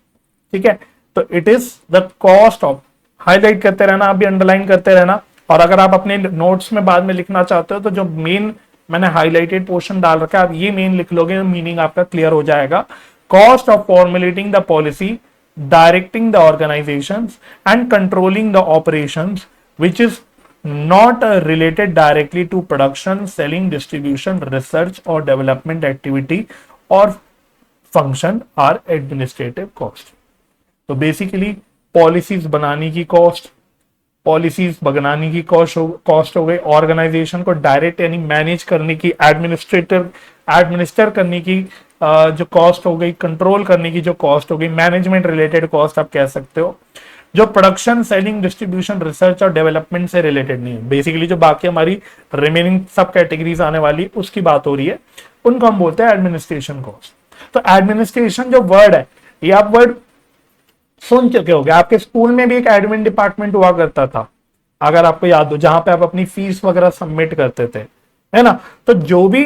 ठीक है, तो it is the cost of, highlight करते रहना, आप भी अंडरलाइन करते रहना, और अगर आप अपने नोट्स में बाद में लिखना चाहते हो तो जो मेन मैंने हाईलाइटेड पोर्शन डाल रखा है आप ये मेन लिख लोगे, मीनिंग आपका क्लियर हो जाएगा। Cost of formulating the policy, directing the organisation and controlling the operation which is not related directly to production, selling, distribution, research or development activity or function are administrative cost। तो बेसिकली पॉलिसीज बनाने की कॉस्ट, पॉलिसीज बनाने की कॉस्ट हो गई, ऑर्गेनाइजेशन को डायरेक्ट यानी मैनेज करने की, एडमिनिस्टर करने की जो कॉस्ट हो गई, कंट्रोल करने की जो कॉस्ट हो गई, मैनेजमेंट रिलेटेड कॉस्ट आप कह सकते हो। जो प्रोडक्शन, सेलिंग, डिस्ट्रीब्यूशन, रिसर्च और डेवलपमेंट से रिलेटेड नहीं है, बेसिकली जो बाकी हमारी रिमेनिंग सब कैटेगरीज आने वाली उसकी बात हो रही है, उनको हम बोलते हैं एडमिनिस्ट्रेशन कॉस्ट। तो एडमिनिस्ट्रेशन जो वर्ड है, ये आप वर्ड सुन चुके होंगे, आपके स्कूल में भी एक एडमिन डिपार्टमेंट हुआ करता था, अगर आपको याद हो, जहां पे आप अपनी फीस वगैरह सबमिट करते थे, है ना। तो जो भी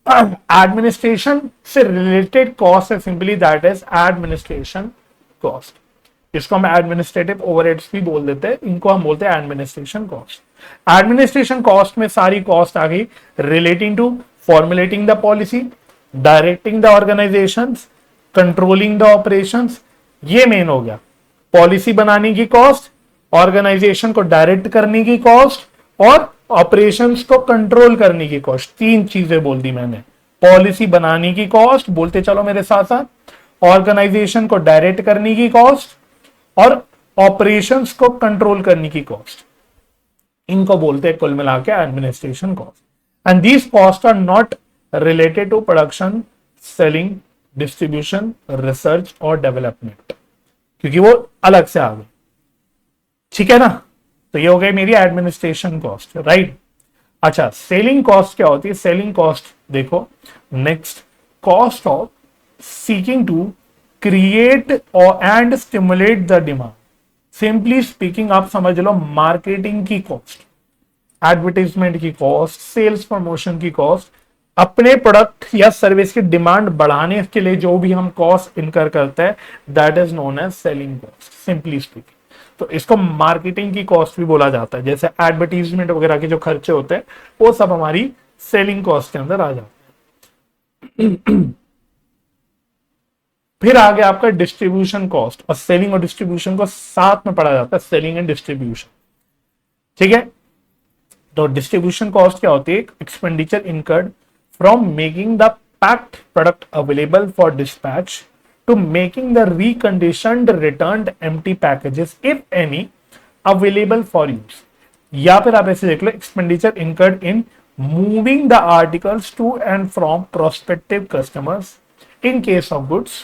एडमिनिस्ट्रेशन से रिलेटेड कॉस्ट है, simply that is administration cost, इसको हम एडमिनिस्ट्रेटिव ओवरहेड्स भी बोल देते हैं, इनको हम बोलते हैं एडमिनिस्ट्रेशन कॉस्ट। एडमिनिस्ट्रेशन कॉस्ट में सारी कॉस्ट आ गई relating to formulating the policy, directing the organisations, controlling the operations. ये मेन हो गया, पॉलिसी बनाने की कॉस्ट, ऑर्गेनाइजेशन को डायरेक्ट करने की कॉस्ट और ऑपरेशंस को कंट्रोल करने की कॉस्ट। तीन चीजें बोल दी मैंने, पॉलिसी बनाने की कॉस्ट, बोलते चलो मेरे साथ साथ, ऑर्गेनाइजेशन को डायरेक्ट करने की कॉस्ट और ऑपरेशंस को कंट्रोल करने की कॉस्ट। इनको बोलते हैं कुल मिला के administration cost. And these cost are not related to production, selling, distribution, research और डेवलपमेंट, क्योंकि वो अलग से आ गए। ठीक है ना, तो ये हो गई मेरी एडमिनिस्ट्रेशन कॉस्ट, राइट। अच्छा, सेलिंग कॉस्ट क्या होती है? सेलिंग कॉस्ट देखो, next, cost of seeking to create and stimulate the demand. Simply speaking आप समझ लो, मार्केटिंग की कॉस्ट, एडवर्टाइजमेंट की कॉस्ट, सेल्स प्रमोशन की कॉस्ट, अपने प्रोडक्ट या सर्विस की डिमांड बढ़ाने के लिए जो भी हम कॉस्ट इनकर करते हैं, that is known as selling cost, simply speaking. तो इसको मार्केटिंग की कॉस्ट भी बोला जाता है, जैसे एडवर्टीजमेंट वगैरह के जो खर्चे होते हैं वो सब हमारी सेलिंग कॉस्ट के अंदर आ जाते हैं। फिर आगे आपका डिस्ट्रीब्यूशन कॉस्ट, और सेलिंग और डिस्ट्रीब्यूशन को साथ में पढ़ा जाता है, सेलिंग एंड डिस्ट्रीब्यूशन। ठीक है, तो डिस्ट्रीब्यूशन कॉस्ट क्या होती है? Expenditure incurred from making the packed product available for dispatch to making the reconditioned returned empty packages if any available for use। या फिर आप ऐसे देख लो, expenditure incurred in moving the articles to and from prospective customers in case of goods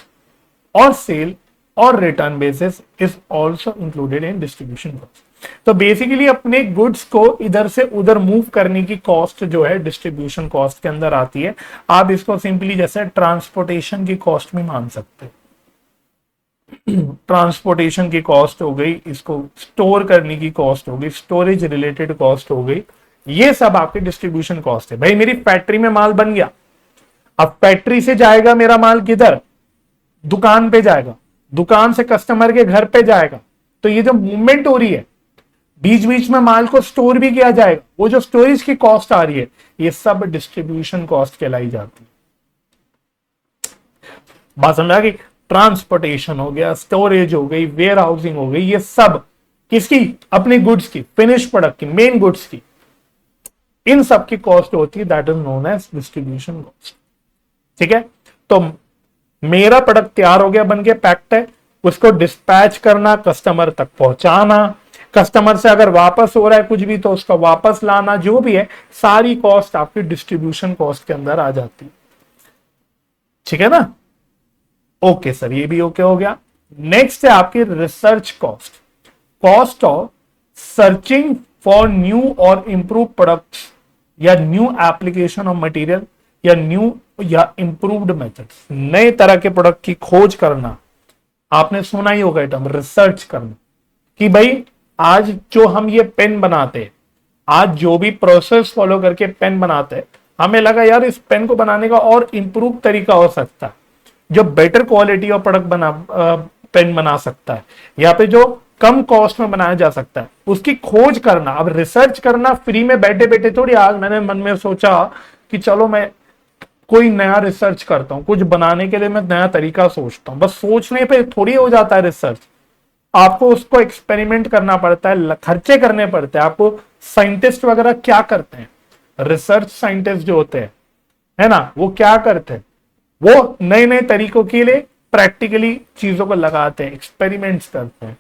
or sale or return basis is also included in distribution cost। तो बेसिकली अपने गुड्स को इधर से उधर मूव करने की कॉस्ट जो है डिस्ट्रीब्यूशन कॉस्ट के अंदर आती है। आप इसको सिंपली जैसे ट्रांसपोर्टेशन की कॉस्ट में मान सकते हैं, ट्रांसपोर्टेशन की कॉस्ट हो गई, इसको स्टोर करने की कॉस्ट हो गई, स्टोरेज रिलेटेड कॉस्ट हो गई, ये सब आपकी डिस्ट्रीब्यूशन कॉस्ट है। भाई मेरी फैक्ट्री में माल बन गया, अब फैक्ट्री से जाएगा मेरा माल किधर? दुकान पे जाएगा, दुकान से कस्टमर के घर पे जाएगा, तो ये जो मूवमेंट हो रही है, बीच बीच में माल को स्टोर भी किया जाएगा, वो जो स्टोरेज की कॉस्ट आ रही है, ये सब डिस्ट्रीब्यूशन कॉस्ट कहलाई जाती है। बात समझ आ गई? ट्रांसपोर्टेशन हो गया, स्टोरेज हो गई, वेयर हाउसिंग हो गई, ये सब किसकी? अपनी गुड्स की, फिनिश प्रोडक्ट की, मेन गुड्स की, इन सब की कॉस्ट होती है, that is known as distribution cost. ठीक है, तो मेरा प्रोडक्ट तैयार हो गया, बन के पैक्ड है, उसको डिस्पैच करना, कस्टमर तक पहुंचाना, कस्टमर से अगर वापस हो रहा है कुछ भी तो उसका वापस लाना, जो भी है सारी कॉस्ट आपकी डिस्ट्रीब्यूशन कॉस्ट के अंदर आ जाती है। ठीक है ना? ओके सर, ये भी ओके हो गया। नेक्स्ट है आपकी research cost, cost of searching for new or improve products या न्यू एप्लीकेशन ऑफ मटेरियल या न्यू या इंप्रूव्ड मेथड्स, नए तरह के प्रोडक्ट की खोज करना। आपने सुना ही होगा टर्म रिसर्च करना, कि भाई आज जो हम ये पेन बनाते हैं, आज जो भी प्रोसेस फॉलो करके पेन बनाते हैं, हमें लगा यार इस पेन को बनाने का और इंप्रूव तरीका हो सकता है, जो better quality of product pen बना सकता है, या पे जो कम कॉस्ट में बनाया जा सकता है, उसकी खोज करना। अब रिसर्च करना फ्री में बैठे बैठे थोड़ी, आज मैंने मन में सोचा कि चलो मैं कोई नया रिसर्च करता हूं, कुछ बनाने के लिए मैं नया तरीका सोचता हूं, बस सोचने पे थोड़ी हो जाता है रिसर्च। आपको उसको एक्सपेरिमेंट करना पड़ता है, खर्चे करने पड़ते हैं। आपको साइंटिस्ट वगैरह क्या करते हैं, रिसर्च साइंटिस्ट जो होते हैं, है ना, वो क्या करते हैं? वो नए नए तरीकों के लिए प्रैक्टिकली चीजों को लगाते हैं, एक्सपेरिमेंट्स करते हैं।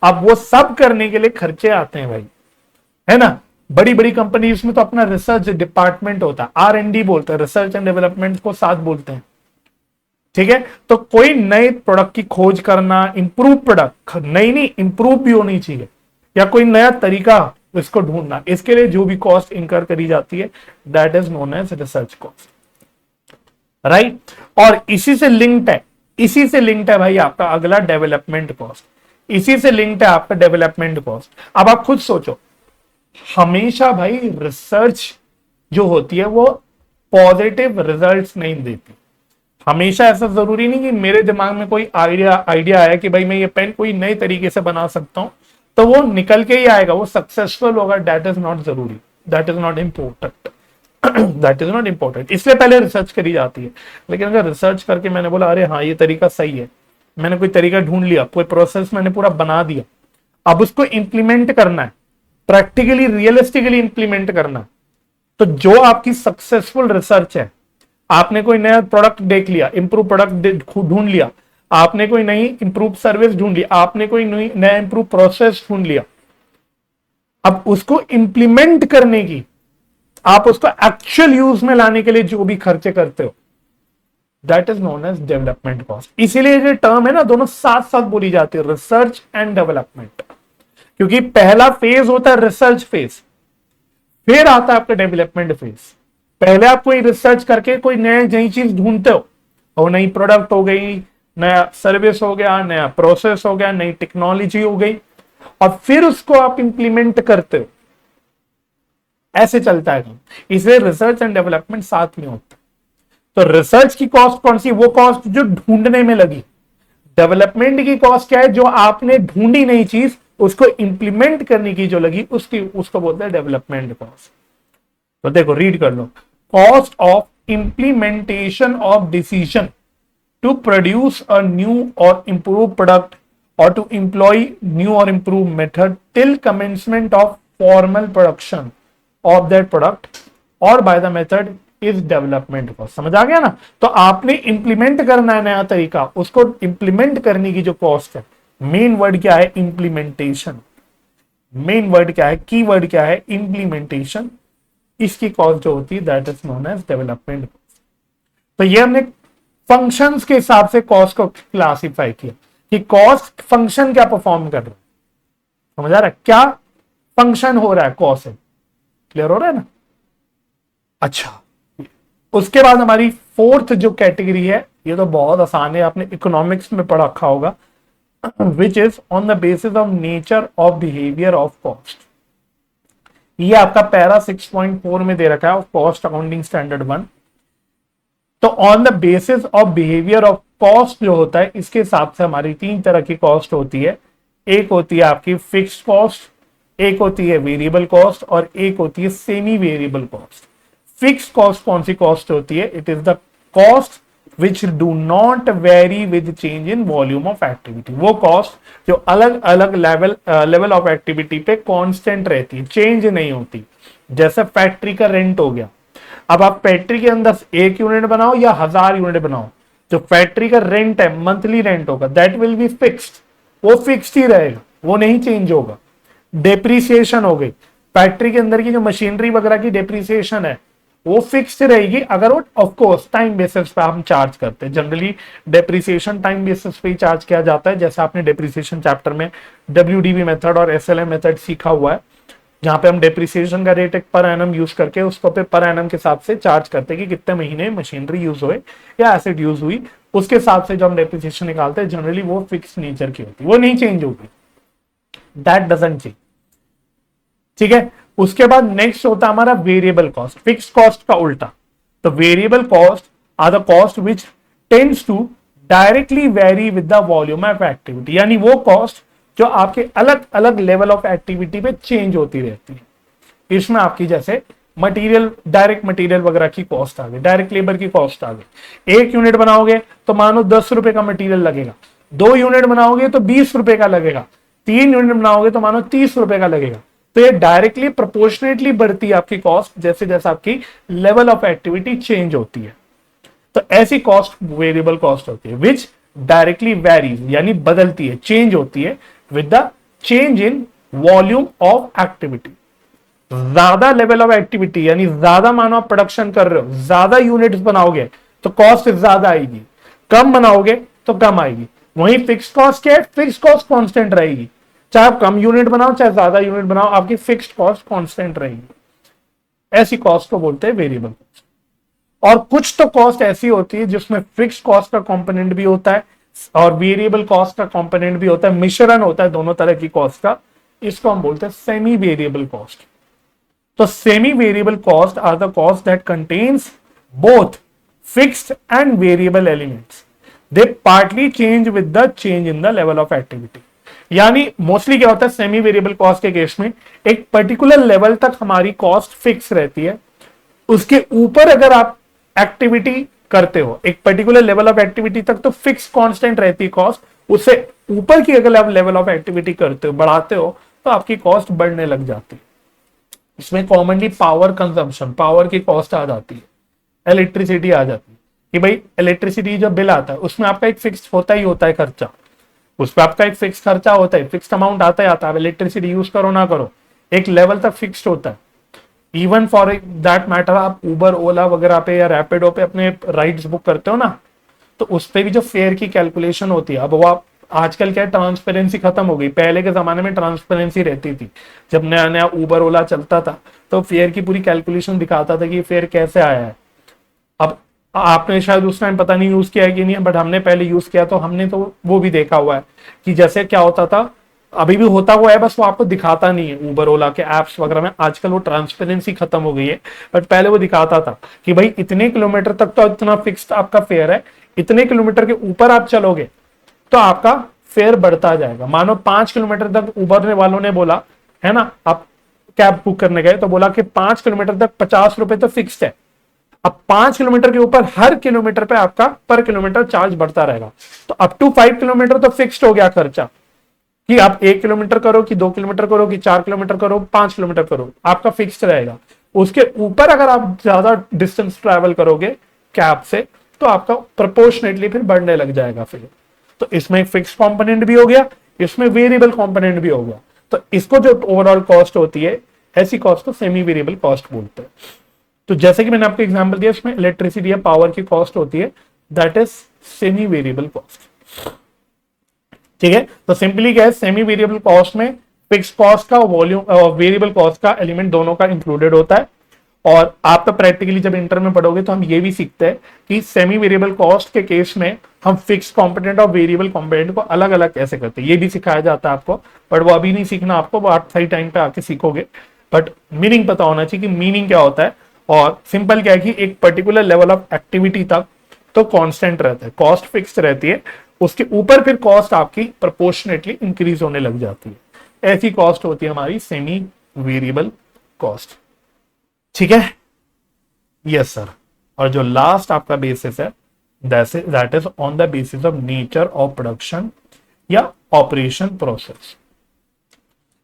अब वो सब करने के लिए खर्चे आते हैं भाई, है ना। बड़ी बड़ी कंपनीज में तो अपना रिसर्च डिपार्टमेंट होता है, R&D बोलते हैं, रिसर्च एंड डेवलपमेंट को साथ बोलते हैं। ठीक है, तो कोई नए प्रोडक्ट की खोज करना, इंप्रूव प्रोडक्ट, नई नहीं इंप्रूव भी होनी चाहिए, या कोई नया तरीका इसको ढूंढना, इसके लिए जो भी कॉस्ट इंकर करी जाती है, that is known as research cost, right. और इसी से लिंक्ड है, इसी से लिंक्ड है भाई आपका अगला डेवलपमेंट कॉस्ट, इसी से लिंक्ड है आपका डेवलपमेंट कॉस्ट। अब आप खुद सोचो, हमेशा भाई रिसर्च जो होती है वो पॉजिटिव रिजल्ट्स नहीं देती, हमेशा ऐसा जरूरी नहीं कि मेरे दिमाग में कोई आइडिया आया कि भाई मैं ये पेन कोई नए तरीके से बना सकता हूं तो वो निकल के ही आएगा, वो सक्सेसफुल होगा, दैट इज नॉट जरूरी, that is not important. That is not important, इसलिए पहले रिसर्च करी जाती है। लेकिन अगर रिसर्च करके मैंने बोला अरे हाँ ये तरीका सही है, मैंने कोई तरीका ढूंढ लिया, कोई प्रोसेस मैंने पूरा बना दिया, अब उसको इंप्लीमेंट करना है, प्रैक्टिकली रियलिस्टिकली इंप्लीमेंट करना है, तो जो आपकी सक्सेसफुल रिसर्च है, आपने कोई नया प्रोडक्ट देख लिया, इंप्रूव प्रोडक्ट ढूंढ लिया, आपने कोई नई इंप्रूव सर्विस ढूंढ ली, आपने कोई नया इंप्रूव प्रोसेस ढूंढ लिया, अब उसको इंप्लीमेंट करने की, आप उसको एक्चुअल यूज में लाने के लिए जो भी खर्चे करते हो, that is known as development cost. इसीलिए जो टर्म है ना, दोनों साथ साथ बोली जाती है, रिसर्च एंड डेवलपमेंट, क्योंकि पहला फेज होता है रिसर्च फेज, फिर आता है आपका डेवलपमेंट फेज। पहले आप कोई रिसर्च करके कोई नई चीज ढूंढते हो, और नई प्रोडक्ट हो गई, नया सर्विस हो गया, नया प्रोसेस हो गया, नई टेक्नोलॉजी हो गई, और फिर उसको आप इंप्लीमेंट करते हो, ऐसे चलता है। इसलिए रिसर्च एंड डेवलपमेंट साथ में होता है। तो रिसर्च की कॉस्ट कौन सी? वो कॉस्ट जो ढूंढने में लगी। डेवलपमेंट की कॉस्ट क्या है? जो आपने ढूंढी नई चीज, उसको इंप्लीमेंट करने की जो लगी, उसको बोलते हैं डेवलपमेंट कॉस्ट। तो देखो रीड कर लो, cost of implementation of decision to produce a new or improve product or to employ new or improve method till commencement of formal production of that product or by the method is development cost. समझ आ गया ना? तो आपने इंप्लीमेंट करना है नया तरीका, उसको इंप्लीमेंट करने की जो कॉस्ट है, मेन वर्ड क्या है? इंप्लीमेंटेशन। मेन वर्ड क्या है? की वर्ड क्या है? इंप्लीमेंटेशन। इसकी कॉस्ट जो होती है that is known as development cost. तो ये हमने फंक्शंस के हिसाब से कॉस्ट को क्लासिफाई किया कि कॉस्ट फंक्शन क्या परफॉर्म कर रहा है। समझ आ रहा है? क्या फंक्शन हो रहा है कॉस्ट से? क्लियर हो रहा है ना? अच्छा, उसके बाद हमारी फोर्थ जो कैटेगरी है, ये तो बहुत आसान है, आपने इकोनॉमिक्स में पढ़ा रखा होगा, which is on the basis of nature of behaviour of cost. ये आपका पैरा 6.4 में दे रखा है, कॉस्ट अकाउंटिंग स्टैंडर्ड 1। तो on the basis of behaviour of cost जो होता है, इसके हिसाब से हमारी तीन तरह की कॉस्ट होती है। एक होती है आपकी फिक्स्ड कॉस्ट, एक होती है वेरिएबल कॉस्ट, और एक होती है semi variable cost. Fixed cost कौन सी कॉस्ट होती है? It is the cost which do not very with change in volume of activity. वो कॉस्ट जो अलग अलग लेवल ऑफ एक्टिविटी पे कांस्टेंट रहती है, चेंज नहीं होती। जैसे फैक्ट्री का रेंट हो गया, अब आप फैक्ट्री के अंदर 1 यूनिट बनाओ या 1000 यूनिट बनाओ, जो फैक्ट्री का रेंट है, मंथली रेंट होगा, दैट विल बी फिक्स्ड। वो फिक्स्ड ही रहेगा, वो नहीं चेंज होगा। डेप्रीसिएशन हो गई, फैक्ट्री के अंदर की जो मशीनरी वगैरह की डेप्रीसिएशन है, वो फिक्स्ड रहेगी। अगर वो ऑफ कोर्स टाइम बेसिस पे हम चार्ज करते हैं, जनरली डेप्रीसिएशन टाइम बेसिस पे ही चार्ज किया जाता है। जैसे आपने डेप्रीसिएशन चैप्टर में WDV मेथड और SLM मेथड सीखा हुआ है, जहां पे हम डेप्रीसिएशन का रेट एक पर एनम यूज करके उसको पे पर एनम के हिसाब से चार्ज करते हैं कि कितने महीने मशीनरी यूज हुए या एसेट यूज हुई, उसके हिसाब से जो हम डेप्रीसिएशन निकालते हैं, जनरली वो फिक्स नेचर की होती है, वो नहीं चेंज होगी, दैट डजंट चेंज। ठीक है, उसके बाद नेक्स्ट होता है हमारा वेरिएबल कॉस्ट, फिक्स कॉस्ट का उल्टा। तो variable cost are the cost which tends to directly vary with the volume of activity, यानी वो कॉस्ट जो आपके अलग अलग लेवल ऑफ एक्टिविटी पे चेंज होती रहती है। इसमें आपकी जैसे मटेरियल, डायरेक्ट मटेरियल वगैरह की कॉस्ट आ गई, डायरेक्ट लेबर की कॉस्ट आ गई। 1 यूनिट बनाओगे तो मानो 10 रुपए का मटेरियल लगेगा, 2 यूनिट बनाओगे तो 20 रुपए का लगेगा, 3 यूनिट बनाओगे तो मानो 30 रुपए का लगेगा। तो ये डायरेक्टली प्रोपोर्शनेटली बढ़ती है आपकी कॉस्ट जैसे जैसे आपकी लेवल ऑफ एक्टिविटी चेंज होती है। तो ऐसी कॉस्ट वेरिएबल कॉस्ट होती है विच डायरेक्टली वेरीज, यानी बदलती है, चेंज होती है with the change in volume of activity. ज्यादा लेवल ऑफ एक्टिविटी, यानी ज्यादा मानो आप प्रोडक्शन कर रहे हो, ज्यादा यूनिट्स बनाओगे तो कॉस्ट ज्यादा आएगी, कम बनाओगे तो कम आएगी। वहीं फिक्स कॉस्ट क्या है? फिक्स कॉस्ट कांस्टेंट रहेगी, चाहे आप कम यूनिट बनाओ चाहे ज्यादा यूनिट बनाओ, आपकी फिक्स्ड कॉस्ट कांस्टेंट रहेगी। ऐसी कॉस्ट को बोलते हैं वेरिएबल कॉस्ट। और कुछ तो कॉस्ट ऐसी होती है जिसमें फिक्स्ड कॉस्ट का कंपोनेंट भी होता है और वेरिएबल कॉस्ट का कंपोनेंट भी होता है, मिश्रण होता है दोनों तरह की कॉस्ट का। इसको हम बोलते हैं सेमी वेरिएबल कॉस्ट। तो semi variable cost are the cost that contains both fixed and variable elements. They partly change with the change in the level of activity. यानी मोस्टली क्या होता है सेमी वेरिएबल कॉस्ट के केस में, एक पर्टिकुलर लेवल तक हमारी कॉस्ट फिक्स रहती है, उसके ऊपर अगर आप एक्टिविटी करते हो एक पर्टिकुलर लेवल ऑफ एक्टिविटी तक तो फिक्स कांस्टेंट रहती है कॉस्ट, उससे ऊपर की अगर आप लेवल ऑफ एक्टिविटी करते हो बढ़ाते हो तो आपकी कॉस्ट बढ़ने लग जाती है। इसमें कॉमनली पावर कंजम्पशन, पावर की कॉस्ट आ जाती है, इलेक्ट्रिसिटी आ जाती है कि भाई इलेक्ट्रिसिटी जो बिल आता है उसमें आपका एक फिक्स होता ही होता है खर्चा, उस पर आपका एक फिक्स खर्चा होता है, फिक्स अमाउंट आता ही आता है। इलेक्ट्रिसिटी यूज करो ना करो एक लेवल तक फिक्स्ड होता है। इवन फॉर दैट मैटर आप उबर ओला वगैरह पे या रैपिडो पे अपने राइड्स बुक करते हो ना, तो उस पर भी जो फेयर की कैलकुलेशन होती है, अब वो आप आजकल क्या ट्रांसपेरेंसी खत्म हो गई, पहले के जमाने में ट्रांसपेरेंसी रहती थी, जब नया नया उबर ओला चलता था तो फेयर की पूरी कैलकुलेशन दिखाता था कि फेयर कैसे आया है। अब आपने शायद उस टाइम पता नहीं यूज किया है कि नहीं, बट हमने पहले यूज किया तो हमने तो वो भी देखा हुआ है कि जैसे क्या होता था, अभी भी होता हुआ है, बस वो आपको दिखाता नहीं है उबर ओला के एप्स वगैरह में। आजकल वो ट्रांसपेरेंसी खत्म हो गई है, बट पहले वो दिखाता था कि भाई इतने किलोमीटर तक तो इतना फिक्स्ड आपका फेयर है, इतने किलोमीटर के ऊपर आप चलोगे तो आपका फेयर बढ़ता जाएगा। मानो 5 किलोमीटर तक उबर वालों ने बोला है ना, आप कैब बुक करने गए तो बोला कि 5 किलोमीटर तक 50 रुपए तो फिक्स्ड है। अब 5 किलोमीटर के ऊपर हर किलोमीटर पे आपका पर किलोमीटर चार्ज बढ़ता रहेगा, तो अप टू 5 किलोमीटर तो फिक्स्ड हो गया खर्चा कि आप 1 किलोमीटर करो कि 2 किलोमीटर करो कि 4 किलोमीटर करो 5 किलोमीटर करो, आपका फिक्स्ड रहेगा। उसके ऊपर अगर आप ज्यादा डिस्टेंस ट्रैवल करोगे कैब से तो आपका प्रोपोर्शनेटली फिर बढ़ने लग जाएगा फिर। तो इसमें फिक्स कंपोनेंट भी हो गया, इसमें वेरिएबल कंपोनेंट भी हो गया। तो इसको जो ओवरऑल कॉस्ट होती है, ऐसी कॉस्ट को सेमी वेरिएबल कॉस्ट बोलते हैं। तो जैसे कि मैंने आपको एग्जांपल दिया, इसमें इलेक्ट्रिसिटी या पावर की कॉस्ट होती है, that is semi variable cost. ठीक है, तो सिंपली क्या है, सेमी वेरिएबल कॉस्ट में फिक्स कॉस्ट का वॉल्यूम और वेरिएबल कॉस्ट का एलिमेंट दोनों का इंक्लूडेड होता है। और आप तो प्रैक्टिकली जब इंटर में पढ़ोगे तो हम ये भी सीखते हैं कि सेमी वेरिएबल कॉस्ट के केस में हम फिक्स कंपोनेंट और वेरिएबल कंपोनेंट को अलग अलग कैसे करते हैं, ये भी सिखाया जाता है आपको, बट वो अभी नहीं सीखना आपको, वो आप सही टाइम पे आके सीखोगे। बट मीनिंग पता होना चाहिए कि मीनिंग क्या होता है। और सिंपल क्या है कि एक पर्टिकुलर लेवल ऑफ एक्टिविटी तक तो कांस्टेंट रहता है, कॉस्ट फिक्स रहती है, उसके ऊपर फिर कॉस्ट आपकी प्रोपोर्शनेटली इंक्रीज होने लग जाती है। ऐसी कॉस्ट होती है हमारी सेमी वेरिएबल कॉस्ट। ठीक है, यस सर। और जो लास्ट आपका बेसिस है that is on the basis of nature of production या ऑपरेशन प्रोसेस।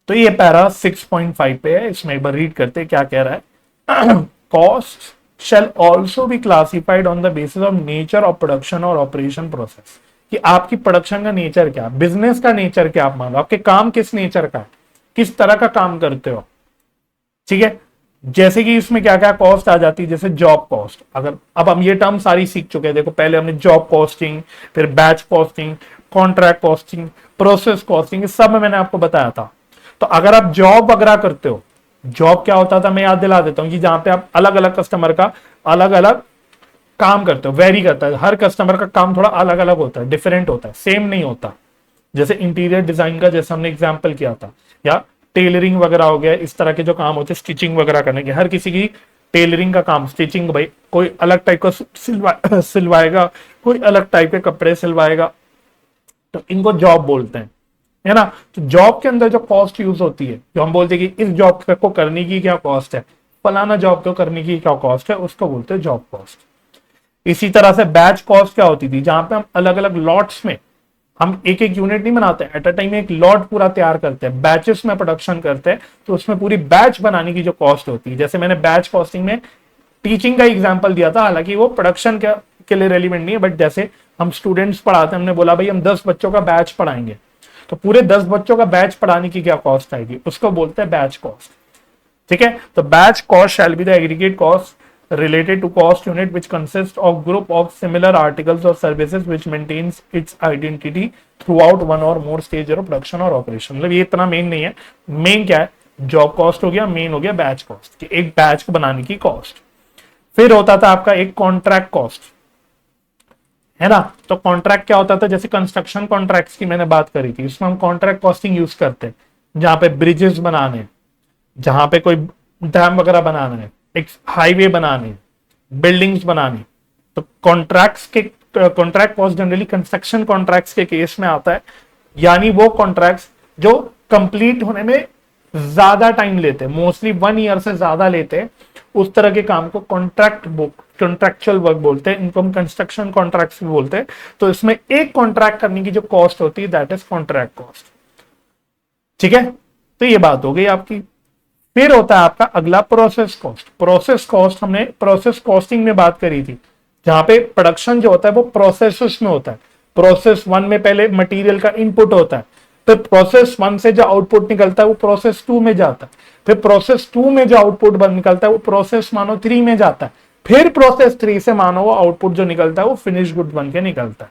तो ये पैरा 6.5 पे है, इसमें एक बार रीड करते क्या कह रहा है। Cost shall also be classified on the basis of nature of production और ऑपरेशन प्रोसेस, कि आपकी प्रोडक्शन का नेचर क्या, बिजनेस का नेचर क्या, आप मान लो आपके काम किस नेचर का है, किस तरह का काम करते हो। ठीक है, जैसे कि इसमें क्या क्या कॉस्ट आ जाती है, जैसे जॉब कॉस्ट। अगर अब हम ये टर्म सारी सीख चुके हैं, देखो पहले हमने जॉब कॉस्टिंग, फिर batch costing, contract costing, process costing, ये सब मैंने आपको बताया था। तो अगर आप जॉब वगैरह करते हो, जॉब क्या होता था मैं याद दिला देता हूं कि जहां पे आप अलग अलग कस्टमर का अलग अलग काम करते हो, वेरी करता है, हर कस्टमर का काम थोड़ा अलग अलग होता है, डिफरेंट होता है, सेम नहीं होता। जैसे इंटीरियर डिजाइन का जैसे हमने एग्जांपल किया था, या टेलरिंग वगैरह हो गया, इस तरह के जो काम होते हैं स्टिचिंग वगैरह करने के, हर किसी की टेलरिंग का काम, स्टिचिंग, भाई कोई अलग टाइप का सिलवाएगा, कोई अलग टाइप के कपड़े सिलवाएगा, तो इनको जॉब बोलते हैं, है ना। तो जॉब के अंदर जो कॉस्ट यूज होती है, जो हम बोलते हैं कि इस जॉब को करने की क्या कॉस्ट है, फलाना जॉब को करने की क्या कॉस्ट है, उसको बोलते हैं जॉब कॉस्ट। इसी तरह से बैच कॉस्ट क्या होती थी, जहां पे हम अलग अलग लॉट्स में, हम एक एक यूनिट नहीं बनाते, एट अ टाइम एक लॉट पूरा तैयार करते हैं, बैचेस में प्रोडक्शन करते हैं, तो उसमें पूरी बैच बनाने की जो कॉस्ट होती है। जैसे मैंने बैच कॉस्टिंग में टीचिंग का एग्जांपल दिया था, हालांकि वो प्रोडक्शन के लिए रेलिवेंट नहीं है, बट जैसे हम स्टूडेंट्स पढ़ाते हैं, हमने बोला भाई हम 10 बच्चों का बैच पढ़ाएंगे, तो पूरे 10 बच्चों का बैच पढ़ाने की क्या कॉस्ट आएगी, उसको बोलते हैं बैच कॉस्ट। ठीक है, तो batch cost shall be the aggregate cost related to cost unit which consists of group of similar articles or services which maintains its identity throughout one or more stage of production or operation। मतलब ये इतना मेन नहीं है, मेन क्या है, जॉब कॉस्ट हो गया, मेन हो गया बैच कॉस्ट, कि एक बैच को बनाने की कॉस्ट। फिर होता था आपका एक कॉन्ट्रैक्ट कॉस्ट, है ना। तो कॉन्ट्रैक्ट क्या होता था, जैसे कंस्ट्रक्शन कॉन्ट्रैक्ट्स की मैंने बात करी थी, इसमें हम कॉन्ट्रैक्ट कॉस्टिंग यूज करते हैं, जहां पे ब्रिजेस बनाने, जहां पे कोई डैम वगैरह बनाना है, एक हाईवे बनाने, बिल्डिंग्स बनाने, तो contract cost generally construction contracts के केस में आता है, यानी वो कॉन्ट्रैक्ट्स जो कंप्लीट होने में ज्यादा टाइम लेते हैं, मोस्टली 1 ईयर से ज्यादा लेते हैं, उस तरह के काम को कॉन्ट्रैक्चुअल वर्क बोलते हैं। इनको हम कंस्ट्रक्शन कॉन्ट्रैक्ट्स भी बोलते हैं। तो इसमें एक कॉन्ट्रैक्ट करने की जो कॉस्ट होती है दैट इज कॉन्ट्रैक्ट कॉस्ट। ठीक है, तो ये बात हो गई आपकी। फिर होता है आपका अगला प्रोसेस कॉस्ट। प्रोसेस कॉस्ट हमने प्रोसेस कॉस्टिंग में बात करी थी, जहां पे प्रोडक्शन जो होता है वो प्रोसेस में होता है। प्रोसेस 1 में पहले मटेरियल का इनपुट होता है, फिर प्रोसेस 1 से जो आउटपुट निकलता है वो प्रोसेस 2 में जाता है, फिर प्रोसेस 2 में जो आउटपुट निकलता है वो प्रोसेस मानो 3 में जाता है, फिर प्रोसेस 3 से मानो वो आउटपुट जो निकलता है वो फिनिश गुड बन के निकलता है।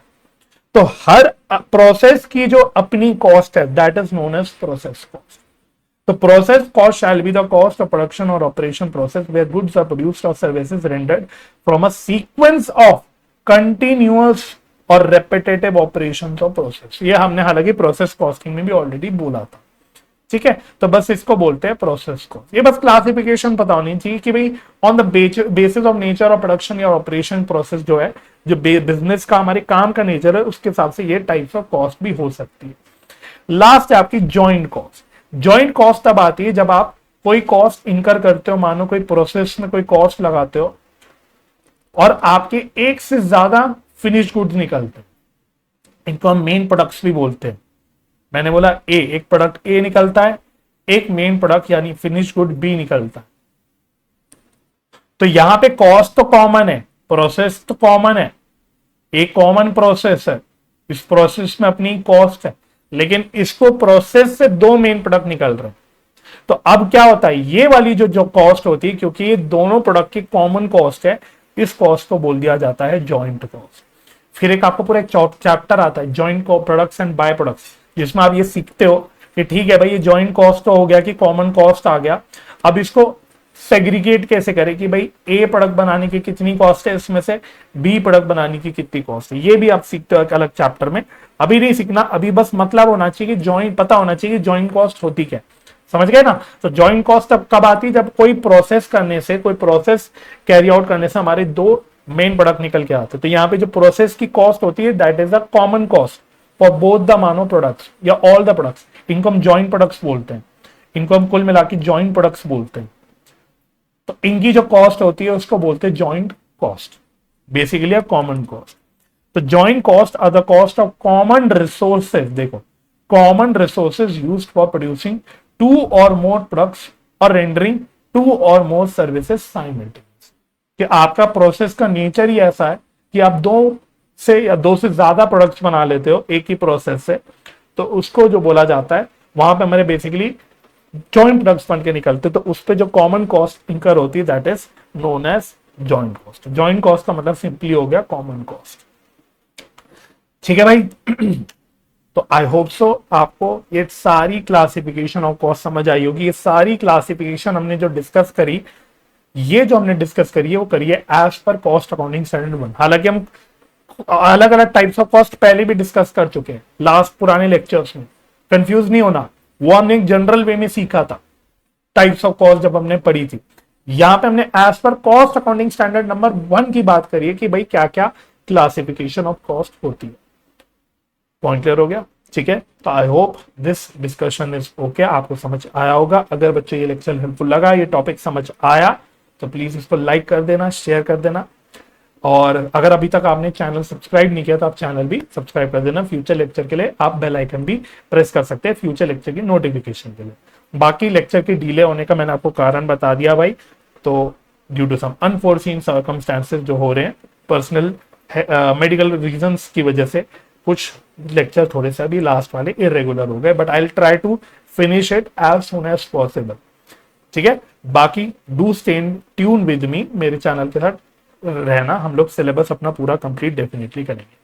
तो हर प्रोसेस की जो अपनी कॉस्ट है that is known as process cost. तो process cost shall be the cost of production or operation process where goods are produced or services rendered from a sequence of continuous or repetitive operations of process. ये हमने हालांकि प्रोसेस कॉस्टिंग में भी ऑलरेडी बोला था। ठीक है, तो बस इसको बोलते हैं प्रोसेस कॉस्ट। ये बस क्लासिफिकेशन पता होनी चाहिए कि भाई on the basis of nature of production या ऑपरेशन प्रोसेस जो है, जो बिजनेस का हमारे काम का नेचर है, उसके हिसाब से ये टाइप्स ऑफ कॉस्ट भी हो सकती है। लास्ट है आपकी जॉइंट कॉस्ट। जॉइंट कॉस्ट तब आती है जब आप कोई कॉस्ट इनकर करते हो, मानो कोई प्रोसेस में कोई कॉस्ट लगाते हो और आपके एक से ज्यादा फिनिश गुड्स निकलते हैं। इनको हम मेन प्रोडक्ट्स भी बोलते हैं। मैंने बोला एक प्रोडक्ट ए निकलता है, एक मेन प्रोडक्ट यानी फिनिश गुड बी निकलता है। तो यहां पे कॉस्ट तो कॉमन है, प्रोसेस तो कॉमन है, एक कॉमन प्रोसेस है, इस प्रोसेस में अपनी कॉस्ट है, लेकिन इसको प्रोसेस से 2 मेन प्रोडक्ट निकल रहे हैं। तो अब क्या होता है, ये वाली जो कॉस्ट होती है, क्योंकि ये दोनों प्रोडक्ट की कॉमन कॉस्ट है, इस कॉस्ट को बोल दिया जाता है जॉइंट कॉस्ट। फिर एक आपको पूरा एक चैप्टर आता है joint products and by products, जिसमें आप ये सीखते हो कि ठीक है भाई ये जॉइंट कॉस्ट तो हो गया कि कॉमन कॉस्ट आ गया, अब इसको सेग्रीगेट कैसे करें कि भाई ए प्रोडक्ट बनाने की कितनी कॉस्ट है, इसमें से बी प्रोडक्ट बनाने की कितनी कॉस्ट है। ये भी आप सीखते हो एक अलग चैप्टर में, अभी नहीं सीखना, अभी बस मतलब होना चाहिए कि जॉइंट पता होना चाहिए कि जॉइंट कॉस्ट होती क्या, समझ गए ना। तो जॉइंट कॉस्ट तब कब आती है, जब कोई प्रोसेस करने से, कोई प्रोसेस कैरी आउट करने से हमारे 2 मेन प्रोडक्ट निकल के आते हैं। तो यहाँ पे जो प्रोसेस की कॉस्ट होती है that is a common cost for both the मानो प्रोडक्ट्स या ऑल द प्रोडक्ट्स। इनको हम जॉइंट प्रोडक्ट्स बोलते हैं, इनको हम कुल मिला के जॉइंट प्रोडक्ट्स बोलते हैं। तो इनकी जो कॉस्ट होती है उसको बोलते हैं joint cost, basically a common cost. तो joint cost are the cost of common resources. देखो, common resources used for producing 2 or more products और rendering 2 or more services simultaneous. कि आपका प्रोसेस का नेचर ही ऐसा है कि आप 2 से या 2 से ज्यादा प्रोडक्ट्स बना लेते हो एक ही प्रोसेस से, तो उसको जो बोला जाता है, वहां पे हमारे बेसिकली जॉइंट प्रोडक्ट्स बन के निकलते, तो उस पे जो कॉमन कॉस्ट इंकर होती है that is known as joint cost. Joint cost का मतलब सिंपली हो गया कॉमन कॉस्ट। ठीक है भाई। तो आई होप सो आपको ये सारी क्लासिफिकेशन ऑफ कॉस्ट समझ आई होगी। ये सारी क्लासिफिकेशन हमने जो डिस्कस करी, ये जो हमने डिस्कस करी है वो करिए as per cost accounting standard 1। हालांकि हम अलग अलग टाइप्स ऑफ कॉस्ट पहले भी डिस्कस कर चुके हैं लास्ट पुराने लेक्चर्स में, कंफ्यूज नहीं होना, वो हमने एक जनरल वे में सीखा था टाइप्स ऑफ कॉस्ट जब हमने पढ़ी थी। यहां पे हमने as per cost accounting standard number 1 की बात करी है कि भाई क्या क्या क्लासिफिकेशन ऑफ कॉस्ट होती है। पॉइंट क्लियर हो गया? ठीक है, तो I hope this discussion is okay, आपको समझ आया होगा। अगर बच्चों ये लेक्चर हेल्पफुल लगा, ये टॉपिक समझ आया, तो प्लीज इसको लाइक कर देना, शेयर कर देना, और अगर अभी तक आपने चैनल सब्सक्राइब नहीं किया तो आप चैनल भी सब्सक्राइब कर देना। फ्यूचर लेक्चर के लिए आप बेल आइकन भी प्रेस कर सकते हैं फ्यूचर लेक्चर की नोटिफिकेशन के लिए। बाकी लेक्चर के डिले होने का मैंने आपको कारण बता दिया भाई, तो due to some unforeseen circumstances जो हो रहे हैं, पर्सनल मेडिकल रीजंस की वजह से कुछ लेक्चर थोड़े से अभी लास्ट वाले इरेगुलर हो गए, but I will try to finish it as soon as possible. ठीक है, बाकी do stay tune with me, मेरे चैनल के साथ रहना, हम लोग सिलेबस अपना पूरा कंप्लीट डेफिनेटली करेंगे।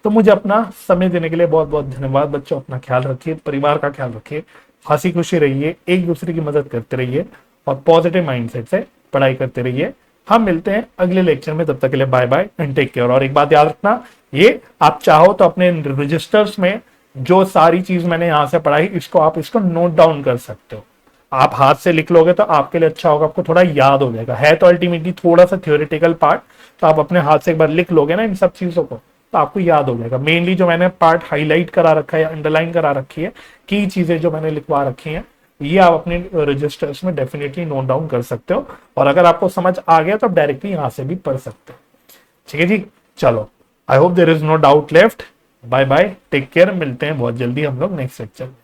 तो मुझे अपना समय देने के लिए बहुत बहुत धन्यवाद बच्चों। अपना ख्याल रखिए, परिवार का ख्याल रखिए, हंसी खुशी रहिए, एक दूसरे की मदद करते रहिए और पॉजिटिव माइंडसेट से पढ़ाई करते रहिए। हम मिलते हैं अगले लेक्चर में, तब तक के लिए bye bye and take care. और एक बात याद रखना, ये आप चाहो तो अपने रजिस्टर्स में जो सारी चीज मैंने यहां से पढ़ाई, इसको आप इसको नोट डाउन कर सकते हो। आप हाथ से लिख लोगे तो आपके लिए अच्छा होगा, आपको थोड़ा याद हो जाएगा। है तो अल्टीमेटली थोड़ा सा थियोरेटिकल पार्ट, तो आप अपने हाथ से एक बार लिख लोगे ना इन सब चीजों को, तो आपको याद हो जाएगा। मेनली जो मैंने पार्ट हाईलाइट करा रखा है या अंडरलाइन करा रखी है, की चीजें जो मैंने लिखवा रखी हैं, ये आप अपने रजिस्टर्स में डेफिनेटली नोट डाउन कर सकते हो। और अगर आपको समझ आ गया तो आप डायरेक्टली यहां से भी पढ़ सकते हो। ठीक है जी, चलो, I hope there is no doubt left. Bye bye, take care, मिलते हैं बहुत जल्दी हम लोग नेक्स्ट लेक्चर में।